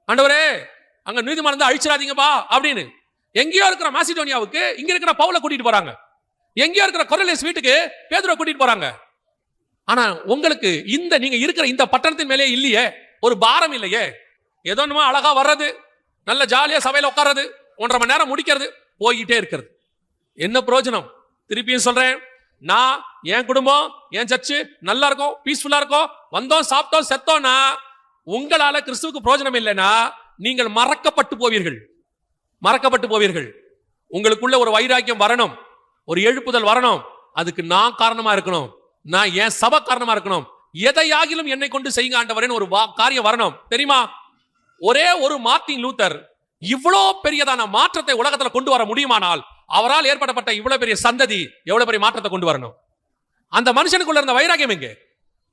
ஆண்டவரே அங்க நீதிமன்றம் அழிச்சிடாதீங்கப்பா அப்படின்னு. எங்கேயோ இருக்கிற மாசிடோனியாவுக்கு இங்க இருக்கிற பவுலை கூட்டிட்டு போறாங்க, எங்கேயோ இருக்கிற கொர்நேலியஸ் வீட்டுக்கு பேதுருவை கூட்டிட்டு போறாங்க. ஆனா உங்களுக்கு இந்த நீங்க இருக்கிற இந்த பட்டணத்தின் மேலே இல்லையே, ஒரு பாரம் இல்லையே. ஏதோ நம்ம அழகா வர்றது, நல்ல ஜாலியா சபையில உட்கார்றது, 1.5 மணி நேரம் முடிக்கிறது, போயிட்டே இருக்கிறது. என்ன பிரயோஜனம்? திருப்பியும் சொல்றேன், நான் என் குடும்பம் என் சர்ச்சு நல்லா இருக்கும், பீஸ்ஃபுல்லா இருக்கும், வந்தோம் சாப்பிட்டோம் செத்தோம்னா உங்களால கிறிஸ்துவுக்கு பிரயோஜனம் இல்லைன்னா நீங்கள் மறக்கப்பட்டு போவீர்கள். உங்களுக்குள்ள ஒரு வைராக்கியம் வரணும், ஒரு எழுப்புதல் வரணும். அதுக்கு நான் காரணமா இருக்கணும், நான் என் சபை காரணமா இருக்கணும். எதையாகிலும் என்னை கொண்டு செய்யுங்க ஆண்டவரேன்னு ஒரு காரியம் வரணும். தெரியுமா, ஒரே ஒரு மார்ட்டின் லூத்தர் இவ்வளோ பெரியதான மாற்றத்தை உலகத்துல கொண்டு வர முடியுமானால் அவரால் ஏற்படப்பட்ட இவ்வளவு பெரிய சந்ததி எவ்வளவு பெரிய மாற்றத்தை கொண்டு வரணும். அந்த மனுஷனுக்குள்ள இருந்த வைராக்கியம் எங்கே?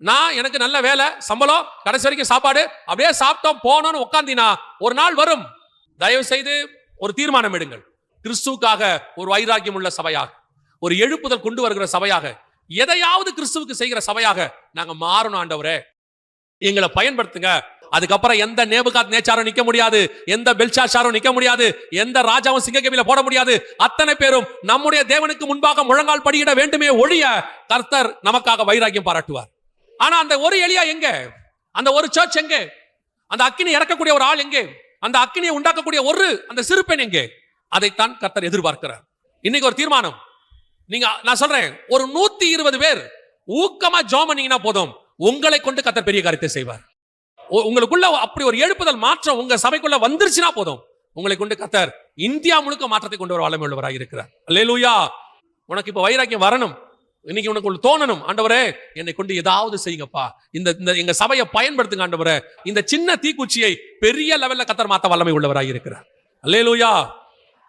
நான் எனக்கு நல்ல வேலை, சம்பளம், கடைசி வரைக்கும் சாப்பாடு, அப்படியே சாப்பிட்டோம் போனோம்னு உட்கார்ந்தினா ஒரு நாள் வரும். தயவு செய்து ஒரு தீர்மானம் எடுங்கள், கிறிஸ்துவுக்காக ஒரு வைராக்கியம் உள்ள சபையாக, ஒரு எழுப்புதல் கொண்டு வருகிற சபையாக, எதையாவது கிறிஸ்துவுக்கு செய்கிற சபையாக நாங்க மாறணும். ஆண்டவரே எங்களை பயன்படுத்துங்க. அதுக்கப்புறம் எந்த நேபுகாத் நேச்சாரும் நிக்க முடியாது, எந்த பெல்ஷாசாரும் நிக்க முடியாது, எந்த ராஜாவும் சிங்கக்கேபில போட முடியாது. அத்தனை பேரும் நம்முடைய தேவனுக்கு முன்பாக முழங்கால் படியிட வேண்டுமே ஒழிய கர்த்தர் நமக்காக வைராக்கியம் பாராட்டுவார். ஆனா அந்த ஒரு எலியா எங்க? அந்த ஒரு சர்ச் எங்கே? அந்த அக்கினி இறக்கக்கூடிய ஒரு ஆள் எங்கே? அந்த அக்கினியை உண்டாக்கக்கூடிய அந்த சிறு பெண் எங்கே? அதைத்தான் கர்த்தர் எதிர்பார்க்கிறார். இன்னைக்கு ஒரு தீர்மானம். நான் சொல்றேன், ஒரு 120 பேர் ஊக்கமா ஜெபம் பண்ணீங்கன்னா போதும், உங்களை கொண்டு கர்த்தர் பெரிய காரியத்தை செய்வார். உங்களுக்குள்ள அப்படி ஒரு எழுப்புதல் மாற்றம் உங்க சபைக்குள்ள வந்துருச்சுன்னா போதும், உங்களை கொண்டு கர்த்தர் இந்தியா முழுக்க மாற்றத்தை கொண்டு வர வல்லமை உள்ளவராக இருக்கிறார். அல்லேலூயா. உனக்கு இப்ப வைராக்கியம் வரணும், இன்னைக்கு உனக்கு தோணணும், ஆண்டவரே என்னை கொண்டு ஏதாவது செய்யுங்கப்பா, இந்த எங்க சபையை பயன்படுத்துங்க ஆண்டவரே. இந்த சின்ன தீக்குச்சியை பெரிய லெவல்ல கர்த்தர் மாத்த வல்லமை உள்ளவராக இருக்கிறார். அல்லேலூயா.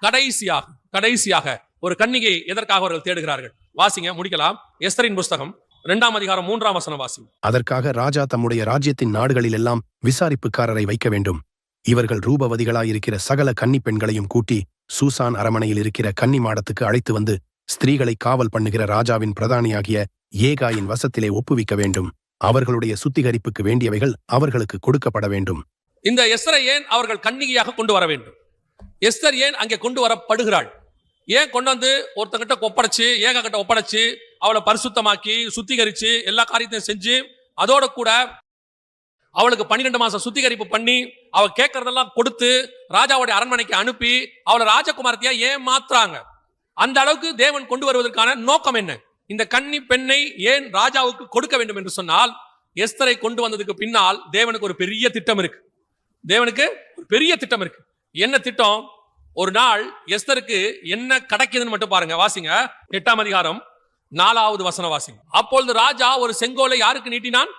கடைசியாக கடைசியாக ஒரு கன்னிகை எதற்காக அவர்கள் தேடுகிறார்கள்? வாசிங்க, முடிக்கலாம். எஸ்தரின் புஸ்தகம் 2ஆம் அதிகாரம் 3ஆம் வசனம் வாசிங்க. அதற்காக ராஜா தம்முடைய ராஜ்யத்தின் நாடுகளில் எல்லாம் விசாரிப்புக்காரரை வைக்க வேண்டும். இவர்கள் ரூபவதிகளாயிருக்கிற சகல கன்னி பெண்களையும் கூட்டி சூசான் அரமனையில் இருக்கிற கன்னி மாடத்துக்கு அழைத்து வந்து ஸ்திரீகளை காவல் பண்ணுகிற ராஜாவின் பிரதானியாகிய ஏகாயின் வசத்திலே ஒப்புவிக்க வேண்டும். அவர்களுடைய சுத்திகரிப்புக்கு வேண்டியவைகள் அவர்களுக்கு கொடுக்கப்பட வேண்டும். இந்த எஸ்தரை ஏன் அவர்கள் கன்னிகையாக கொண்டு வர வேண்டும்? எஸ்தர் ஏன் அங்கே கொண்டு வரப்படுகிறாள்? ஏன் கொண்டு வந்து ஒருத்தங்கிட்ட ஒப்படைச்சு, ஏகா கிட்ட ஒப்படைச்சு, அவளை பரிசுத்தமாக்கி சுத்திகரிச்சு எல்லா காரியத்தையும் செஞ்சு, அதோட கூட அவளுக்கு 12 மாசம் சுத்திகரிப்பு பண்ணி, அவ கேட்கறதெல்லாம் கொடுத்து ராஜாவுடைய அரண்மனைக்கு அனுப்பி அவளை ராஜகுமாரத்தியா ஏன் மாத்துறாங்க? அந்த அளவுக்கு தேவன் கொண்டு வருவதற்கான நோக்கம் என்ன? இந்த கன்னி பெண்ணை ஏன் ராஜாவுக்கு கொடுக்க வேண்டும் என்று சொன்னால், எஸ்தரை கொண்டு வந்ததுக்கு பின்னால் தேவனுக்கு ஒரு பெரிய திட்டம் இருக்கு. தேவனுக்கு ஒரு பெரிய திட்டம் இருக்கு. என்ன திட்டம்? ஒரு நாள் எஸ்தருக்கு என்ன கிடைக்குதுன்னு மட்டும் பாருங்க. வாசிங்க, 8ஆம் அதிகாரம் 4வது வசனம் வாசிங்க. அப்பொழுது ராஜா ஒரு செங்கோலை யாருக்கு நீட்டினான்?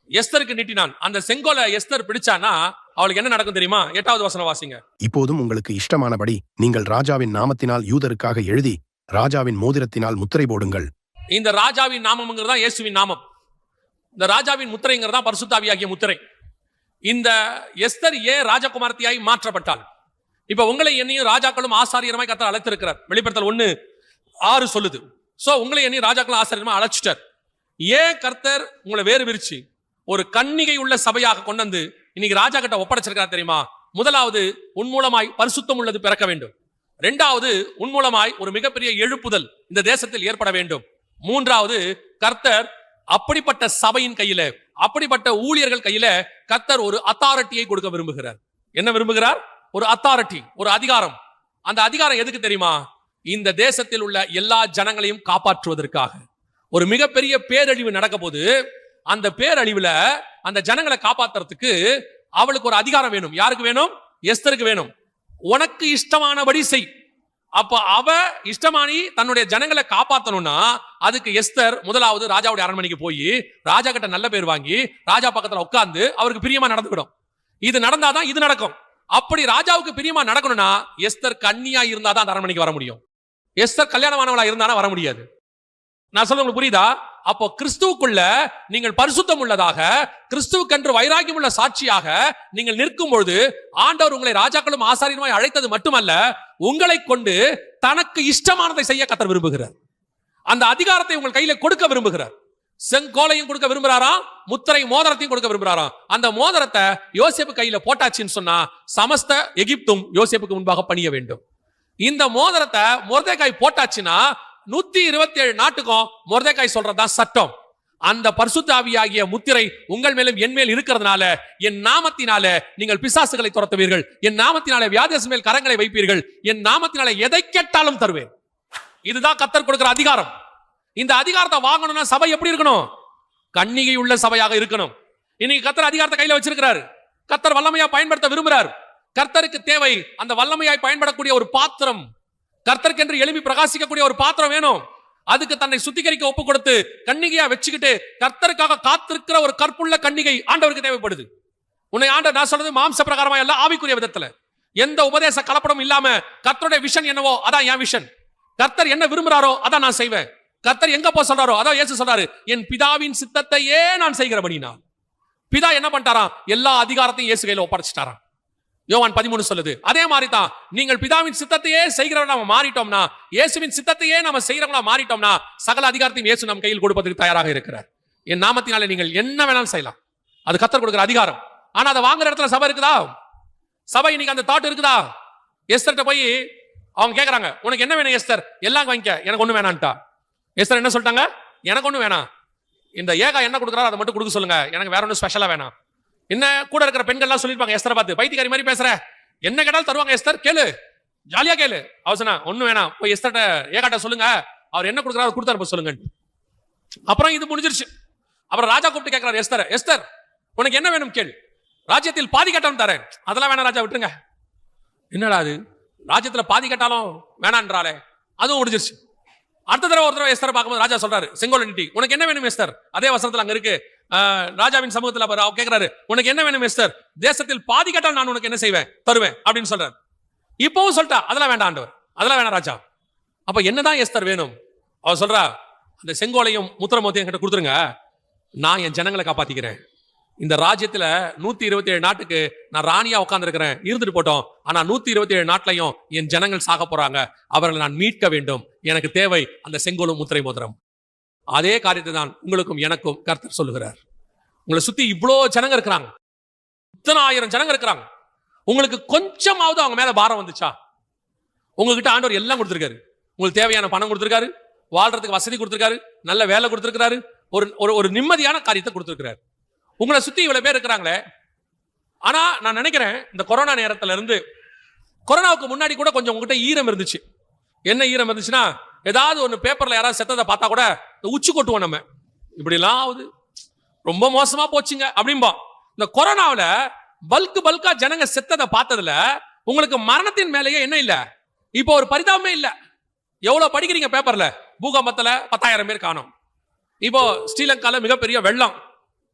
எஸ்தருக்கு நீட்டினான். அந்த செங்கோலை எஸ்தர் பிடிச்சானா அவளுக்கு என்ன நடக்கும் தெரியுமா? 8வது வசனம் வாசிங்க. இப்போதும் உங்களுக்கு இஷ்டமானபடி நீங்கள் ராஜாவின் நாமத்தினால் யூதருக்காக எழுதி ராஜாவின் மோதிரத்தினால் முத்திரை போடுங்கள். இந்த ராஜாவின் நாமம்ங்கிறதா இயேசுவின் நாமம். இந்த ராஜாவின் முத்திரைங்கிறதா பரிசுத்த ஆவியாகிய முத்திரை. இந்த எஸ்தர் ஏன் ராஜகுமாரத்தியாய் மாற்றப்பட்டாள்? இப்ப உங்களை என்னையும் ராஜாக்களும் ஆசாரியருமாய் கர்த்தர் அழைத்திருக்கிறார். வெளிப்படுத்தல் 1:6 சொல்லுது. சோ உங்களை என்னையும் ராஜாக்களும் ஆசாரியருமா அழைச்சிட்டார். ஏன் கர்த்தர் உங்களை வேறு விரிச்சு ஒரு கன்னிகை உள்ள சபையாக கொண்டு வந்து இன்னைக்கு ராஜா கிட்ட ஒப்படைச்சிருக்கார் தெரியுமா? முதலாவது, உன் மூலமாய் பரிசுத்தம் உள்ளது பிறக்க வேண்டும். 2வது, உன் மூலமாய் ஒரு மிகப்பெரிய எழுப்புதல் இந்த தேசத்தில் ஏற்பட வேண்டும். 3வது, கர்த்தர் அப்படிப்பட்ட சபையின் கையில, அப்படிப்பட்ட ஊழியர்கள் கையில கர்த்தர் ஒரு அத்தாரிட்டியை கொடுக்க விரும்புகிறார். என்ன விரும்புகிறார்? ஒரு அத்தாரிட்டி, ஒரு அதிகாரம். அந்த அதிகாரம் எதுக்கு தெரியுமா? இந்த தேசத்தில் உள்ள எல்லா ஜனங்களையும் காப்பாற்றுவதற்காக. ஒரு மிகப்பெரிய பேரழிவு நடக்க போது, அந்த பேரழிவுல அந்த ஜனங்களை காப்பாத்துறதுக்கு அவளுக்கு ஒரு அதிகாரம் வேணும். யாருக்கு வேணும்? எஸ்தருக்கு வேணும். உனக்கு இஷ்டமானபடி செய். அப்ப அவ இஷ்டமானி தன்னுடைய ஜனங்களை காப்பாத்தணும்னா அதுக்கு எஸ்தர் முதலாவது ராஜாவுடைய அரண்மனைக்கு போய் ராஜா கிட்ட நல்ல பேர் வாங்கி ராஜா பக்கத்துல உட்கார்ந்து அவருக்கு பிரியமா நடந்துவிடும். இது நடந்தாதான் இது நடக்கும். அப்படி ராஜாவுக்கு பிரியமா நடக்கணும்னா எஸ்தர் கன்னியா இருந்தாதான் அந்த அரண்மனைக்கு வர முடியும். எஸ்தர் கல்யாணமானவளா இருந்தானா வர முடியாது. நான் சொல்ல உங்களுக்கு புரியுதா? அப்போ கிறிஸ்துவுக்குள்ள நீங்கள் பரிசுத்தம் உள்ளதாக, கிறிஸ்துவுக்கென்று வைராக்கியம் உள்ள சாட்சியாக நீங்கள் நிற்கும் பொழுது ஆண்டவர் உங்களை ராஜாக்களும் ஆசாரியருமாய் அழைத்தது மட்டுமல்ல, உங்களை கொண்டு தனக்கு இஷ்டமானதை செய்ய கர்த்தர் விரும்புகிறார். அந்த அதிகாரத்தை உங்கள் கையில கொடுக்க விரும்புகிறார். செங்கோலையும் கொடுக்க விரும்புறாராம், முத்திரை மோதிரத்தையும் கொடுக்க விரும்புறாராம். அந்த மோதிரத்தை யோசேப்பு கையில போட்டாச்சுன்னு சொன்னா சமஸ்த எகிப்தும் யோசேப்புக்கு முன்பாக பணிய வேண்டும். இந்த மோதிரத்தை மொர்தெகாய் போட்டாச்சுன்னா 127 நாட்டுக்கும் மொர்தெகாய் சொல்றதுதான் சட்டம். அந்த பரிசுத்த ஆவியாகிய முத்திரை உங்கள் மேலும் என் மேல் இருக்கிறதுனால, என் நாமத்தினால நீங்கள் பிசாசுகளை துரத்துவீர்கள், என் நாமத்தினால வியாதியஸ் மேல் கரங்களை வைப்பீர்கள், என் நாமத்தினால எதை கேட்டாலும் தருவேன். இதுதான் கர்த்தர் கொடுக்கிற அதிகாரம். இந்த அதிகாரத்தை வாங்கணும்னா சபை எப்படி இருக்கணும்? கன்னிகை உள்ள சபையாக இருக்கணும். இன்னைக்கு கர்த்தர் அதிகாரத்தை கையில வச்சிருக்கிறார். கர்த்தர் வல்லமையா பயன்படுத்த விரும்புகிறார். கர்த்தருக்கு தேவை அந்த வல்லமையாய் பயன்படக்கூடிய ஒரு பாத்திரம். கர்த்தருக்கு என்று எழுப்பி பிரகாசிக்கக்கூடிய ஒரு பாத்திரம் வேணும். அதுக்கு தன்னை சுத்திகரிக்க ஒப்பு கொடுத்து கன்னிகையா வச்சுக்கிட்டு கர்த்தருக்காக காத்திருக்கிற ஒரு கற்புள்ள கன்னிகை ஆண்டவருக்கு தேவைப்படுது. உன்னை ஆண்டவர், நான் சொல்றது மாம்ச பிரகாரமா இல்ல, ஆவிக்குரிய விதத்துல. எந்த உபதேச கலப்படம் இல்லாம கர்த்தருடைய விஷன் என்னவோ அதான் என் விஷன். கர்த்தர் என்ன விரும்புறாரோ அதான் நான் செய்வேன். கர்த்தர் எங்க போக சொல்றாரோ அதான் இயேசு சொல்றாரு, என் பிதாவின் சித்தத்தையே நான் செய்கிறபடினால். பிதா என்ன பண்ணிட்டாராம்? எல்லா அதிகாரத்தையும் இயேசு கையில ஒப்படைச்சிட்டாராம். யோவான் 13 சொல்லுது. அதே மாதிரி தான் நீங்கள் பிதாவின் சித்தத்தையே செய்கிறவங்க நாம மாறிட்டோம்னா, இயேசுவின் சித்தத்தையே நாம செய்கிறவங்களா மாறிட்டோம்னா சகல அதிகாரத்தையும் இயேசு நம் கையில் கொடுப்பதற்கு தயாராக இருக்கிறார். என் நாமத்தினாலே நீங்கள் என்ன வேணாலும் செய்யலாம். அது கர்த்தர் கொடுக்கிற அதிகாரம். ஆனா அதை வாங்குற இடத்துல சபை இருக்குதா? சபை இன்னைக்கு அந்த தாட் இருக்குதா? எஸ்தர்ட்ட போய் அவங்க கேட்கறாங்க, உனக்கு என்ன வேணும் எஸ்தர்? எல்லாம் வாங்கிக்க, எனக்கு ஒண்ணு வேணான்ட்டா. எஸ்தர் என்ன சொல்லிட்டாங்க? எனக்கு ஒண்ணு வேணாம், இந்த ஏகா என்ன கொடுக்குறாரோ அதை மட்டும் கொடுக்க சொல்லுங்க, எனக்கு வேற ஒன்றும் ஸ்பெஷலா வேணாம். என்ன கூட இருக்கிற பெண்கள்லாம் சொல்லிருப்பாங்க எஸ்தரை பார்த்து, பைத்தியக்காரி மாதிரி பேசுற, என்ன கேட்டாலும் தருவாங்க எஸ்தர், கேளு, ஜாலியா கேளு. அவசனா ஒண்ணு வேணாம், போய் எஸ்தர்ட்ட ஏகாட்ட சொல்லுங்க, அவர் என்ன கொடுக்குறாரு கொடுத்தாரு சொல்லுங்க. அப்புறம் இது முடிஞ்சிருச்சு. அப்புறம் ராஜா கூப்பிட்டு கேட்கிறார் எஸ்தர், எஸ்தர் உனக்கு என்ன வேணும் கேளு, ராஜ்யத்தில் பாதி கட்டாலும் தரேன். அதெல்லாம் வேணாம் ராஜா, விட்டுருங்க. என்னடா அது, ராஜ்யத்துல பாதி கட்டாலும் வேணான்றாலே, அதுவும் முடிஞ்சிருச்சு. அடுத்த தடவை ஒரு தடவை எஸ்தரை பார்க்கும்போது ராஜா சொல்றாரு, செங்கோல் நீட்டி, உனக்கு என்ன வேணும் எஸ்தர்? அதே வசனத்துல அங்க இருக்கு, ராஜாவின் சமூகத்துல அவர் கேட்கிறாரு, உனக்கு என்ன வேணும் எஸ்தர்? தேசத்தில் பாதி கட்டால் நான் உனக்கு என்ன செய்வேன்? தருவேன் அப்படின்னு சொல்றாரு. இப்பவும் சொல்லிட்டா அதெல்லாம் வேண்டாம் ஆண்டவர். அதெல்லாம் வேணாம் ராஜா. அப்ப என்னதான் எஸ்தர் வேணும்? அவ சொல்றா, அந்த செங்கோலையும் முத்திரமோத்தையும் என்கிட்ட கொடுத்துருங்க, நான் என் ஜனங்களை காப்பாத்திக்கிறேன். இந்த ராஜ்யத்துல 127 நாட்டுக்கு நான் ராணியா உட்கார்ந்துருக்கிறேன், இருந்துட்டு போட்டோம். ஆனா 127 நாட்டிலையும் என் ஜனங்கள் சாக போறாங்க, அவர்களை நான் மீட்க வேண்டும். எனக்கு தேவை அந்த செங்கோலும் முத்திரை மோதிரம். அதே காரியத்தை தான் உங்களுக்கும் எனக்கும் கர்த்தர் சொல்லுகிறார். உங்களை சுத்தி இவ்வளோ ஜனங்க இருக்கிறாங்க, இத்தனை ஆயிரம் ஜனங்க இருக்கிறாங்க. உங்களுக்கு கொஞ்சமாவது அவங்க மேல பாரம் வந்துச்சா? உங்ககிட்ட ஆண்டவர் எல்லாம் கொடுத்திருக்காரு. உங்களுக்கு தேவையான பணம் கொடுத்திருக்காரு, வாழ்றதுக்கு வசதி கொடுத்திருக்காரு, நல்ல வேலை கொடுத்திருக்காரு, ஒரு நிம்மதியான காரியத்தை கொடுத்திருக்கிறாரு. உங்களை சுத்தி இவ்வளவு பேர் இருக்கிறாங்களே. ஆனா நான் நினைக்கிறேன், இந்த கொரோனா நேரத்துல இருந்து, கொரோனாவுக்கு முன்னாடி கூட கொஞ்சம் உங்ககிட்ட ஈரம் இருந்துச்சு. என்ன ஈரம் இருந்துச்சுன்னா, ஏதாவது ஒன்று பேப்பர்ல யாராவது செத்ததை பார்த்தா கூட உச்சி கொட்டுவோம். நம்ம இப்படிலாம் ஆகுது, ரொம்ப மோசமா போச்சுங்க அப்படின்பா. இந்த கொரோனாவில் பல்கா ஜனங்க செத்ததை பார்த்ததுல உங்களுக்கு மரணத்தின் மேலேயே என்ன இல்லை, இப்போ ஒரு பரிதாபமே இல்லை. எவ்வளவு படிக்கிறீங்க பேப்பர்ல, பூகம்பத்துல 10,000 பேர் காணோம். இப்போ ஸ்ரீலங்கால மிகப்பெரிய வெள்ளம்,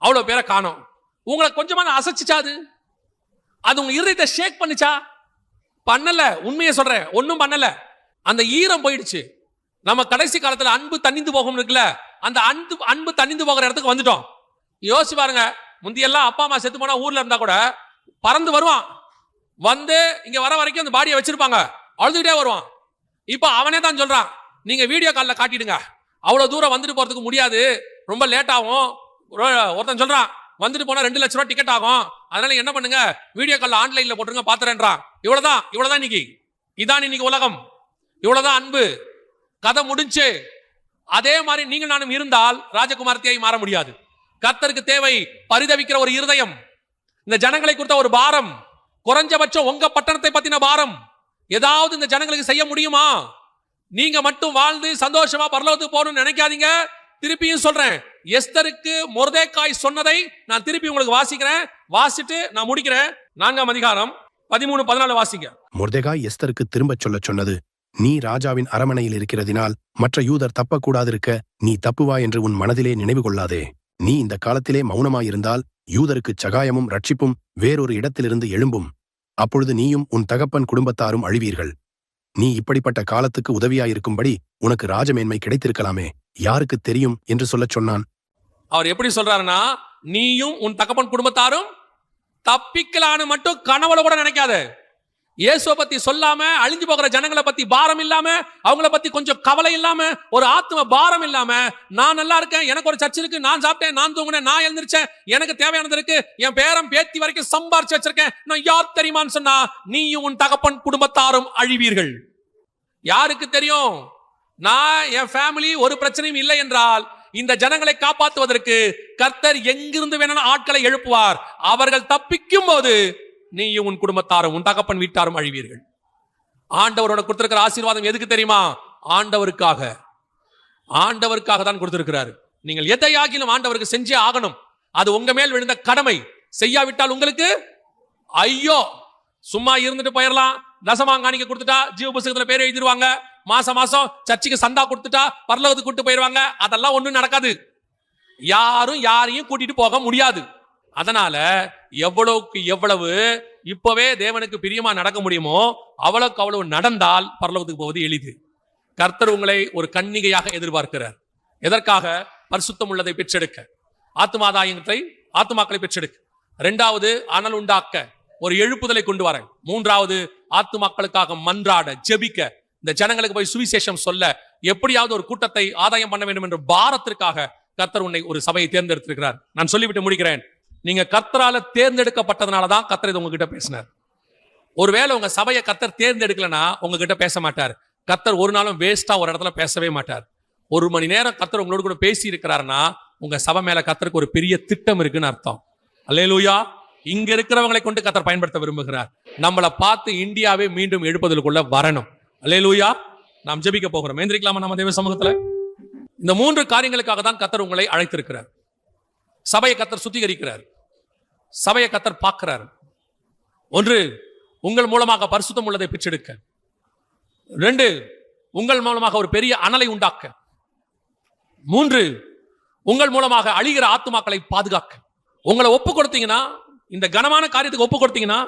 அவ்வளவு பேரை காணோம். உங்களை கொஞ்சமா அசைச்சுச்சா? அது உங்க இருதயத்தை ஷேக் பண்ணுச்சா? பண்ணல. உண்மையை சொல்றேன், ஒன்னும் பண்ணல. அந்த ஈரம் போயிடுச்சு. நம்ம கடைசி காலத்துல அன்பு தணிந்து போகும் இருக்குல்ல, அந்த அன்பு தணிந்து போகிற இடத்துக்கு வந்துட்டோம். யோசிச்சு பாருங்க, முந்தியெல்லாம் அப்பா அம்மா செத்து போனா ஊர்ல இருந்தா கூட பறந்து வருவான், வந்து இங்க வர வரைக்கும் அந்த பாடியை வச்சிருப்பாங்க, அழுதுகிட்டே வருவான். இப்ப அவனே தான் சொல்றான், நீங்க வீடியோ கால்ல காட்டிடுங்க, அவ்வளவு தூரம் வந்துட்டு போறதுக்கு முடியாது, ரொம்ப லேட் ஆகும். ஒருத்தன் சொல்றான், வந்துட்டு போனா 2 லட்சம் ரூபாய் டிக்கெட் ஆகும், அதனால என்ன பண்ணுங்க, வீடியோ கால்ல ஆன்லைன்ல போட்டுருங்க, பாத்துறேன்றான். இவ்வளவுதான் இன்னைக்கு. இதான் இன்னைக்கு உலகம், இவ்வளவுதான் அன்பு. கதை முடிஞ்சு. அதே மாதிரி நீங்கள் நானும் இருந்தால் ராஜகுமாரத்தியாய் மாற முடியாது. கர்த்தருக்கு தேவை பரிதவிக்கிற ஒரு இருதயம், இந்த ஜனங்களை குறித்த ஒரு பாரம், குறைஞ்சபட்சம் உங்க பட்டணத்தை பத்தின பாரம். ஏதாவது இந்த ஜனங்களுக்கு செய்ய முடியுமா? நீங்க மட்டும் வாழ்ந்து சந்தோஷமா பரலோகத்துக்கு போகணும்னு நினைக்காதீங்க. திருப்பியும் சொல்றேன், எஸ்தருக்கு மொர்தெகாய் சொன்னதை நான் திருப்பி உங்களுக்கு வாசிக்கிறேன், வாசிட்டு நான் முடிக்கிறேன். 4ஆம் அதிகாரம் 13-14 வாசிங்க. மொர்தெகாய் எஸ்தருக்கு திரும்பச் சொல்லச் சொன்னது, நீ ராஜாவின் அரமனையில் இருக்கிறதினால் மற்ற யூதர் தப்பக்கூடாதிருக்க நீ தப்புவா என்று உன் மனதிலே நினைவு கொள்ளாதே. நீ இந்த காலத்திலே மௌனமாயிருந்தால் யூதருக்கு சகாயமும் ரட்சிப்பும் வேறொரு இடத்திலிருந்து எழும்பும். அப்பொழுது நீயும் உன் தகப்பன் குடும்பத்தாரும் அழிவீர்கள். நீ இப்படிப்பட்ட காலத்துக்கு உதவியாயிருக்கும்படி உனக்கு ராஜமேன்மை கிடைத்திருக்கலாமே, யாருக்கு தெரியும் என்று சொல்லச் சொன்னான். அவர் எப்படி சொல்றாருன்னா, நீயும் உன் தகப்பன் குடும்பத்தாரும் தப்பிக்கலான்னு மட்டும் கனவுல கூட நினைக்காத. இயேசுவை பத்தி சொல்லாம, அழிஞ்சு போகிற ஜனங்களை பத்தி பாரம் இல்லாம, அவங்கள பத்தி கொஞ்சம் கவலை இல்லாம, ஒரு ஆத்ம பாரம் இல்லாம, நான் நல்லா இருக்கேன், எனக்கு ஒரு சர்ச் இருக்கு, நான் சாப்பிட்டேன், நான் தூங்கினேன், நான் எழுந்திருச்சேன், எனக்கு தேவையானது இருக்கு, என் பேரம் பேத்தி வரைக்கும் சம்பாரிச்சு வச்சிருக்கேன், நான் யார் தெரியுமான்னு சொன்னா, நீயும் உன் தகப்பன் குடும்பத்தாரும் அழிவீர்கள். யாருக்கு தெரியும்? நான் என் ஃபேமிலி ஒரு பிரச்சனையும் இல்லை என்றால் இந்த ஜனங்களை காப்பாற்றுவதற்கு கர்த்தர் எங்கிருந்து வேணாலும் ஆட்களை எழுப்புவார். அவர்கள் தப்பிக்கும் போது நீயும் உன் குடும்பத்தாரும் உன் தகப்பன் வீட்டாரும் அழிவீர்கள். ஆண்டவரோட கொடுத்திருக்கிற ஆசீர்வாதம் எதுக்கு தெரியுமா? ஆண்டவருக்காக தான் கொடுத்திருக்கிறாரு. நீங்கள் எதையாகிலும் ஆண்டவருக்கு செஞ்சே ஆகணும். அது உங்க மேல் விழுந்த கடமை. செய்யாவிட்டால் உங்களுக்கு ஐயோ. சும்மா இருந்துட்டு போயிடலாம், தசமாங்காணிக்க கொடுத்துட்டா ஜீவ புஸ்தகத்துல பேர் எழுதிடுவாங்க, மாசம் சர்ச்சுக்கு சந்தா கொடுத்துட்டா பரலோகத்துக்கு கூட்டு போயிடுவாங்க. அதெல்லாம் ஒண்ணும் நடக்காது. யாரும் யாரையும் கூட்டிட்டு போக முடியாது. அதனால எவ்வளவுக்கு எவ்வளவு இப்பவே தேவனுக்கு பிரியமா நடக்க முடியுமோ அவ்வளவுக்கு அவ்வளவு நடந்தால் பரலோகத்துக்கு போவது எளிது. கர்த்தர் உங்களை ஒரு கன்னிகையாக எதிர்பார்க்கிறார். எதற்காக? பரிசுத்தம் உள்ளதை பெற்றெடுக்க, ஆத்துமாக்களை பெற்றெடுக்க. 2வது அனல் உண்டாக்க, ஒரு எழுப்புதலை கொண்டு வர. 3வது ஆத்துமாக்களுக்காக மன்றாட, ஜெபிக்க, இந்த ஜனங்களுக்கு போய் சுவிசேஷம் சொல்ல, எப்படியாவது ஒரு கூட்டத்தை ஆதாயம் பண்ண வேண்டும் என்ற பாரத்திற்காக கர்த்தர் உன்னை ஒரு சபையை தேர்ந்தெடுத்திருக்கிறார். நான் சொல்லிவிட்டு முடிக்கிறேன். நீங்க கர்த்தரால தேர்ந்தெடுக்கப்பட்டதுனாலதான் கர்த்தர் உங்ககிட்ட பேசினார். ஒருவேளை உங்க சபையை கர்த்தர் தேர்ந்தெடுக்கலனா உங்ககிட்ட பேச மாட்டார். கர்த்தர் ஒரு நாளும் வேஸ்டா ஒரு இடத்துல பேசவே மாட்டார். 1 மணி நேரம் கர்த்தர் உங்களோட கூட பேசி இருக்கிறாருன்னா உங்க சபை மேல கர்த்தருக்கு ஒரு பெரிய திட்டம் இருக்குன்னு அர்த்தம். அல்லேலூயா. இங்க இருக்கிறவங்களை கொண்டு கர்த்தர் பயன்படுத்த விரும்புகிறார். நம்மளை பார்த்து இந்தியாவே மீண்டும் எழுப்புதலுக்குள்ள வரணும். அல்லேலூயா. நாம் ஜெபிக்க போகிறோம். எந்திரிக்கலாமா நம்ம தேவ சமூகத்துல? இந்த 3 காரியங்களுக்காக தான் கர்த்தர் உங்களை அழைத்திருக்கிறார். சபையை கர்த்தர் சுத்திகரிக்கிறார், சபையை கர்த்தர் பார்க்கிறார். 1, உங்கள் மூலமாக பரிசுத்தம் உள்ளதை பெற்றெடுக்க. 2, உங்கள் மூலமாக ஒரு பெரிய அனலை உண்டாக்க. 3, உங்கள் மூலமாக அழிகிற ஆத்துமாக்களை பாதுகாக்க. உங்களை ஒப்பு கொடுத்தீங்கன்னா, இந்த கனமான காரியத்துக்கு ஒப்பு கொடுத்தீங்கன்னா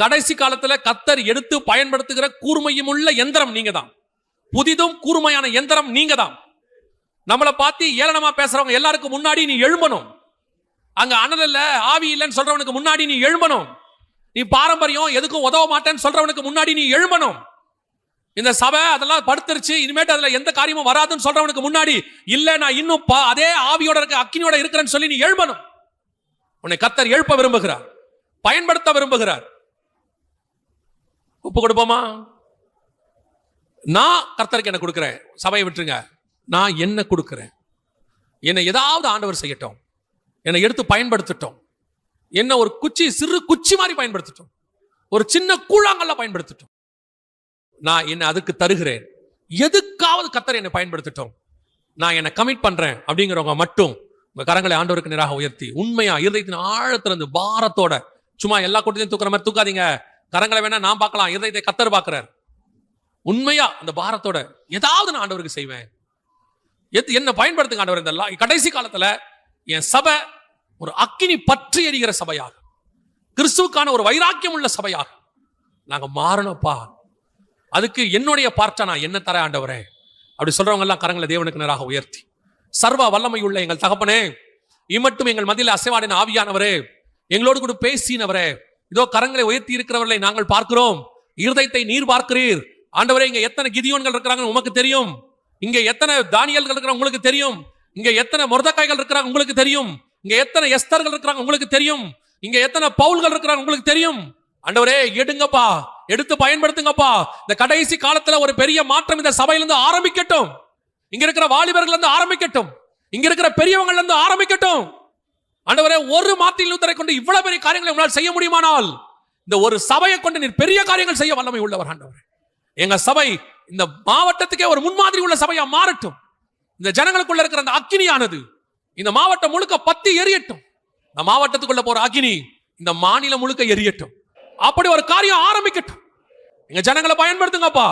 கடைசி காலத்துல கர்த்தர் எடுத்து பயன்படுத்துகிற கூர்மையும் உள்ள எந்திரம் நீங்க தான். புதிதும் கூர்மையான எந்திரம் நீங்க தான். நம்மளை பார்த்து ஏளனமா பேசுறவங்க எல்லாருக்கும் முன்னாடி நீ எழும்பணும். அங்க அனல் இல்ல ஆவி இல்லைன்னு சொல்றவனுக்கு முன்னாடி நீ எழும்பணும். நீ பாரம்பரியம் எதுக்கும் உதவ மாட்டேன்னு சொல்றவனுக்கு முன்னாடி நீ எழும்பணும். இந்த சபை அதெல்லாம் படுத்துருச்சு, இனிமேட்டு அதுல எந்த காரியமும் வராதுன்னு சொல்றவனுக்கு முன்னாடி இல்ல நான் இன்னும் அதே ஆவியோட இருக்க அக்கினியோட இருக்கிறேன்னு சொல்லி நீ எழும்பணும். உன்னை கர்த்தர் எழுப்ப விரும்புகிறார், பயன்படுத்த விரும்புகிறார். ஒப்பு கொடுப்போமா? நான் கர்த்தருக்கு என்ன கொடுக்கிறேன், சபையை விட்டுருங்க, நான் என்ன கொடுக்கிறேன். என்னை ஏதாவது ஆண்டவர் செய்யட்டும், என்னை எடுத்து பயன்படுத்தட்டும், என்ன ஒரு குச்சி சிறு குச்சி மாதிரி பயன்படுத்தட்டும், ஒரு சின்ன கூழாங்கல்ல பயன்படுத்தட்டும், நான் என்ன அதுக்கு தருகிறேன். எதுக்காவது கர்த்தர் என்னை பயன்படுத்தட்டும், நான் என்ன கமிட் பண்றேன் அப்படிங்கிறவங்க மட்டும் உங்க கரங்களை ஆண்டவருக்கு நேராக உயர்த்தி உண்மையா இருதயத்தின் ஆழத்திலிருந்து பாரத்தோட, சும்மா எல்லா கூட்டத்தையும் தூக்குற மாதிரி தூக்காதீங்க. கரங்களை வேணா நான் பார்க்கலாம், இருதயத்தை கர்த்தர் பார்க்கிறார். உண்மையா அந்த பாரத்தோட ஏதாவது நான் ஆண்டவருக்கு செய்வேன், என்ன பயன்படுத்துங்க ஆண்டவர். இந்த கடைசி காலத்துல என் சபை ஒரு அக்கினி பற்றி எரிகிற சபையாக, கிறிஸ்துவுக்கான ஒரு வைராக்கியம் உள்ள சபையாக நாங்க மாறணும்ப்பா. அதுக்கு என்னுடைய பார்ட்டா நான் என்ன தர ஆண்டவரே அப்படி சொல்றவங்க எல்லாம் கரங்களை தேவனுக்கு நேராக உயர்த்தி, சர்வ வல்லமை உள்ள எங்கள் தகப்பனே, இம்மட்டும் எங்கள் மத்தியில் அசைவாடின ஆவியானவரே, எங்களோடு கூட பேசினவரே, இதோ கரங்களை உயர்த்தி இருக்கிறவர்களை நாங்கள் பார்க்கிறோம், இருதயத்தை நீர் பார்க்கிறீர் ஆண்டவரே. இங்க எத்தனை கிதியோன்கள் இருக்கிறாங்கன்னு உமக்கு தெரியும், இங்க எத்தனை தானியல்கள் இருக்கிறாங்க உங்களுக்கு தெரியும், இங்க எத்தனை மொர்தெக்காய்கள் இருக்கிறாங்க உங்களுக்கு தெரியும், இங்க எத்தனை எஸ்தர்கள் இருக்கிறாங்க உங்களுக்கு தெரியும், இங்க எத்தனை பவுல்கள் இருக்கிறாங்க உங்களுக்கு தெரியும். ஆண்டவரே எடுங்கப்பா, எடுத்து பயன்படுத்துங்கப்பா. இந்த கடைசி காலத்துல ஒரு பெரிய மாற்றம் இந்த சபையிலிருந்து ஆரம்பிக்கட்டும், இங்க இருக்கிற வாலிபர்கள் இருந்து ஆரம்பிக்கட்டும், இங்க இருக்கிற பெரியவங்கள்ல இருந்து ஆரம்பிக்கட்டும். ஆண்டவரே, ஒரு மார்ட்டின் லூத்தரை கொண்டு இவ்வளவு பெரிய காரியங்களை உங்களால் செய்ய முடியுமானால் இந்த ஒரு சபையை கொண்டு நீர் பெரிய காரியங்கள் செய்ய வல்லமை உள்ளவர் ஆண்டவரே. எங்க சபை இந்த மாவட்டத்துக்கே ஒரு முன்மாதிரி உள்ள சபையா மாறட்டும். இந்த ஜனங்களுக்குள்ள இருக்கிற அந்த அக்கினியானது இந்த மாவட்டம் முழுக்க பத்தி எரியட்டும். இந்த மாவட்டத்துக்குள்ள போற அக்கினி இந்த மாநிலம் முழுக்க எரியட்டும். அப்படி ஒரு காரியம் ஆரம்பிக்கட்டும். எங்க ஜனங்களை பயன்படுத்துங்கப்பா.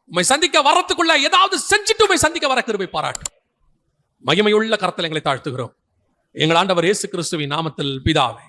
உம்மை சந்திக்க வரத்துக்குள்ள ஏதாவது செஞ்சுட்டு உம்மை சந்திக்க வர கிருபை பாராட்டும். மகிமையுள்ள கரத்தில் எங்களை தாழ்த்துகிறோம் எங்கள் ஆண்டவர் இயேசு கிறிஸ்துவின் நாமத்தில் பிதாவே.